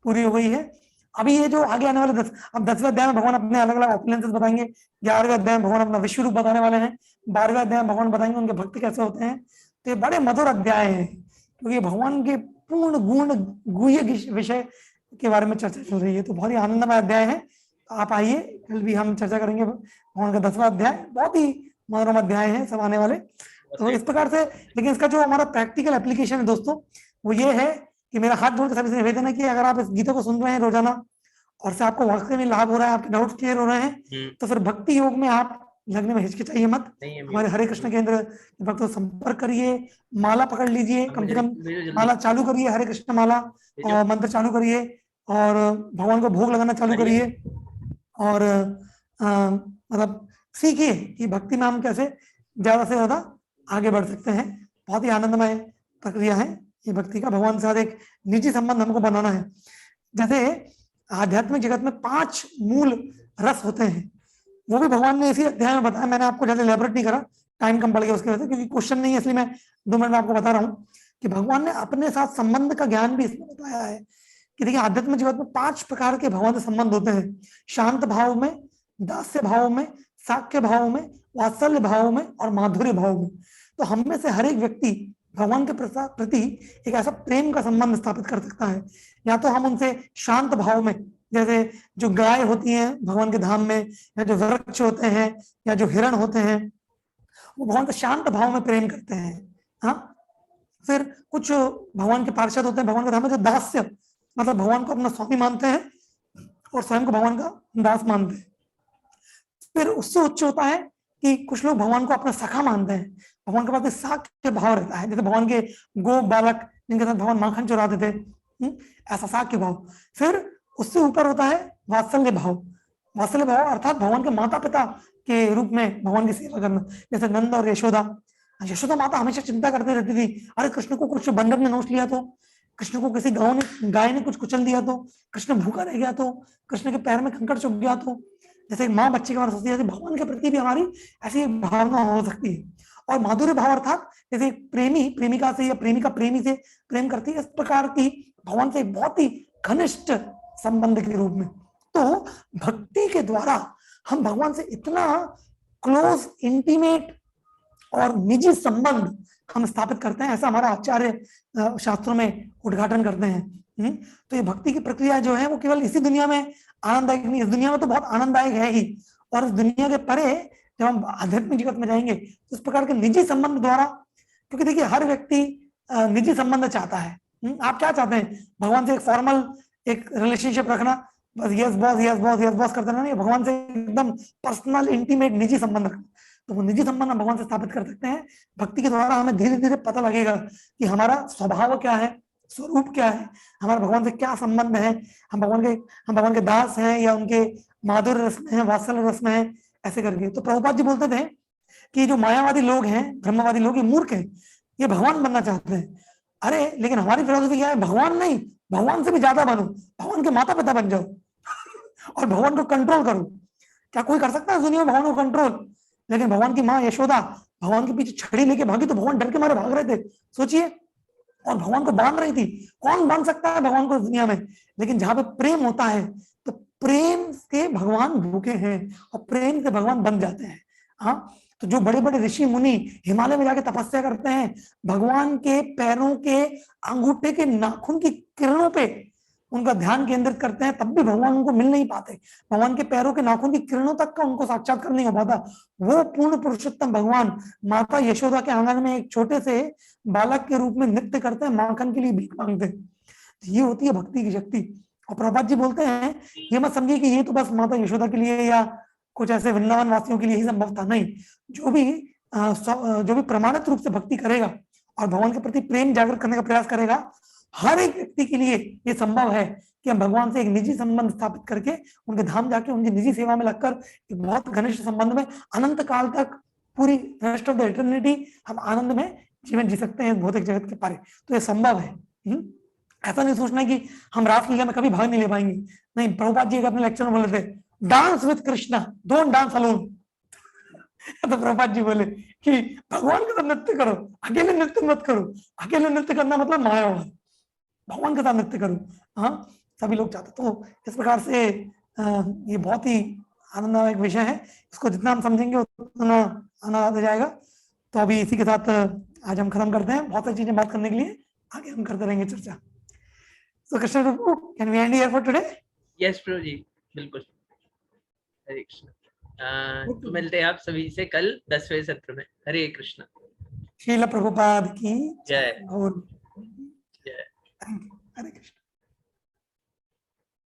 पूरी हो गई है। अभी ये जो आगे आने वाले 10वें अध्याय में भगवान अपने अलग अलग ऑपुलेंसेस बताएंगे, 11वें अध्याय में भगवान अपना विश्व रूप बताने वाले हैं, 12वें अध्याय में भगवान बताएंगे उनके भक्त कैसे होते हैं। तो ये बड़े मधुर अध्याय हैं, क्योंकि भगवान के पूर्ण गुण गुह्य विषय के बारे में चर्चा चल रही है। तो बहुत ही आनंदमय अध्याय है। आप आइए, कल भी हम चर्चा करेंगे भगवान का 10वां अध्याय, बहुत ही मनोरम अध्याय है सब आने वाले। तो इस प्रकार से, लेकिन इसका जो हमारा प्रैक्टिकल एप्लीकेशन है दोस्तों, वो ये है कि मेरा हाथ जोड़ के सभी से निवेदन है कि अगर आप इस गीता को सुन रहे हैं रोजाना और से आपको वाकई में लाभ हो रहा है, आपके डाउट्स क्लियर हो रहे हैं, तो फिर भक्ति योग में आप लगने में हिचकिचाइए मत। हमारे हरे कृष्ण केंद्र भक्तों से संपर्क करिए, माला पकड़ लीजिए, कम से कम माला चालू करिए, हरे कृष्ण माला और मंत्र चालू करिए, और भगवान को भोग लगाना चालू करिए। और मतलब सीखिए कि भक्ति में हम कैसे ज्यादा से ज्यादा आगे बढ़ सकते हैं। बहुत ही आनंदमय प्रक्रिया है ये भक्ति का। भगवान के साथ एक निजी संबंध हमको बनाना है। जैसे आध्यात्मिक जगत में 5 मूल रस होते हैं, वो भी भगवान ने इसी अध्याय में बताया। मैंने आपको ज्यादा एलैबोरेट नहीं करा, टाइम कम पड़ गया उसकी वजह से, क्योंकि क्वेश्चन नहीं है, इसलिए मैं 2 मिनट में आपको बता रहा हूँ कि भगवान ने अपने साथ संबंध का ज्ञान भी इसमें बताया है कि देखिए आध्यात्मिक जगत में 5 प्रकार के भगवान से संबंध होते हैं। शांत भाव में, दास्य भाव में, साक्ष्य भाव में, वात्सल्य भाव में और माधुर्य भाव में। तो हम में से हर एक व्यक्ति भगवान के प्रति एक ऐसा प्रेम का संबंध स्थापित कर सकता है। या तो हम उनसे शांत भाव में, जैसे जो गाय होती है भगवान के धाम में, या जो वृक्ष होते हैं, या जो हिरण होते हैं, वो भगवान के शांत भाव में प्रेम करते हैं। हाँ, फिर कुछ भगवान के पार्षद होते हैं भगवान के धाम में जो दास्य, मतलब भगवान को अपना स्वामी मानते हैं और स्वयं को भगवान का दास मानते हैं। फिर उससे उच्च होता है कि कुछ लोग भगवान को अपना सखा मानते हैं, भगवान के पास साक्ष्य भाव रहता है, जैसे भगवान के गो बालक जिनके साथ भगवान माखन चुराते थे, ऐसा साक्ष्य भाव। फिर उससे ऊपर होता है वात्सल्य भाव। वात्सल्य भाव अर्थात भगवान के माता पिता के रूप में भगवान की सेवा करना, जैसे नंद और यशोदा। यशोदा माता हमेशा चिंता करते रहती थी, अरे कृष्ण को कुछ बंदर ने नोच लिया तो, कृष्ण को किसी गाय ने कुछ कुचल दिया तो, कृष्ण भूखा रह गया तो, कृष्ण के पैर में कंकड़ चुभ गया तो। जैसे माँ बच्चे के बारे में सोचती है, भगवान के प्रति भी हमारी ऐसी भावना हो सकती है। और माधुर्य भाव अर्थात जैसे प्रेमी प्रेमिका से या प्रेमिका प्रेमी से प्रेम करती है, इस प्रकार की भगवान से बहुत ही घनिष्ठ संबंध के रूप में। तो भक्ति के द्वारा हम भगवान से इतना क्लोज, इंटीमेट और निजी संबंध हम स्थापित करते हैं, ऐसा हमारा आचार्य शास्त्रों में उद्घाटन करते हैं। तो ये भक्ति की प्रक्रिया जो है वो केवल इसी दुनिया में आनंददायक नहीं, इस दुनिया में तो बहुत आनंददायक है ही, और इस दुनिया के परे जब हम आध्यात्मिक जगत में जाएंगे तो इस प्रकार के निजी संबंध द्वारा, क्योंकि देखिए हर व्यक्ति निजी संबंध चाहता है। आप क्या चाहते हैं? भगवान से एक फॉर्मल एक रिलेशनशिप रखना, बस yes boss yes boss yes boss करते रहना, भगवान से एकदम पर्सनल इंटीमेट निजी संबंध रखना। तो वो निजी संबंध हम भगवान से स्थापित कर सकते हैं। भक्ति के द्वारा हमें धीरे धीरे पता लगेगा कि हमारा स्वभाव क्या है, स्वरूप क्या है, हमारा भगवान से क्या संबंध है, हम भगवान के दास हैं या उनके माधुर्य रस में हैं, वात्सल्य रस में हैं, ऐसे करके। तो प्रभुपाद जी बोलते थे कि जो मायावादी लोग हैं, ब्रह्मवादी लोग, ये मूर्ख हैं, ये भगवान बनना चाहते हैं। अरे लेकिन हमारी फिलॉसफी क्या है? भगवान नहीं, भगवान से भी ज्यादा बनो, भगवान के माता पिता बन जाओ और भगवान को कंट्रोल करो। क्या कोई कर सकता है इस दुनिया में भगवान को कंट्रोल? लेकिन भगवान की माँ यशोदा भगवान के पीछे छड़ी लेके भागी तो भगवान डर के मारे भाग रहे थे, सोचिए, और भगवान को बांध रही थी। कौन बांध सकता है भगवान को इस दुनिया में? लेकिन जहां पे प्रेम होता है तो प्रेम से भगवान भूखे हैं और प्रेम से भगवान बन जाते हैं। हाँ, तो जो बड़े बड़े ऋषि मुनि हिमालय में जाके तपस्या करते हैं, भगवान के पैरों के अंगूठे के नाखून की किरणों पे उनका ध्यान केंद्रित करते हैं, तब भी भगवान उनको मिल नहीं पाते। भगवान के पैरों के नाखून की किरणों तक का उनको साक्षात्कार नहीं हो पाता। वो पूर्ण पुरुषोत्तम भगवान माता यशोदा के आंगन में एक छोटे से बालक के रूप में नृत्य करते हैं, माखन के लिए भीख मांगते हैं। ये होती है भक्ति की शक्ति। और प्रभुपाद जी बोलते हैं, ये मत समझिए कि ये तो बस माता यशोदा के लिए या कुछ ऐसे वृंदावन वासियों के लिए ही संभव था। नहीं, जो भी प्रमाणित रूप से भक्ति करेगा और भगवान के प्रति प्रेम जागृत करने का प्रयास करेगा, हर एक व्यक्ति के लिए ये संभव है कि हम भगवान से एक निजी संबंध स्थापित करके उनके धाम जाके उनकी निजी सेवा में लगकर एक बहुत घनिष्ठ संबंध में अनंत काल तक, पूरी रेस्ट ऑफ द इटर्निटी हम आनंद में जीवन जी सकते हैं भौतिक जगत के परे। तो ये संभव है। ऐसा नहीं सोचना कि हम रासलीला में कभी भाग नहीं ले पाएंगे। नहीं, प्रभुपाद जी अपने लेक्चर में बोले थे, dance with Krishna, don't dance alone. तो प्रभुपाद जी बोले कि भगवान के साथ नृत्य करो, अकेले नृत्य मत करो। अकेले नृत्य करना मतलब मायावाद, भगवान के साथ नृत्य करो। हाँ, सभी लोग चाहते। तो इस प्रकार से ये बहुत ही आनंददायक विषय है। इसको जितना हम समझेंगे उतना आनंद आता जाएगा। तो अभी इसी के साथ आज हम खत्म करते हैं। बहुत सारी चीजें बात करने के लिए आगे हम करते रहेंगे चर्चा। So Krishna Prabhu, can we end here for today? Yes प्रभु जी, बिल्कुल। हरे कृष्ण। तो मिलते हैं आप सभी से कल 10वें सत्र में। हरे कृष्ण। श्रील प्रभुपाद की जय।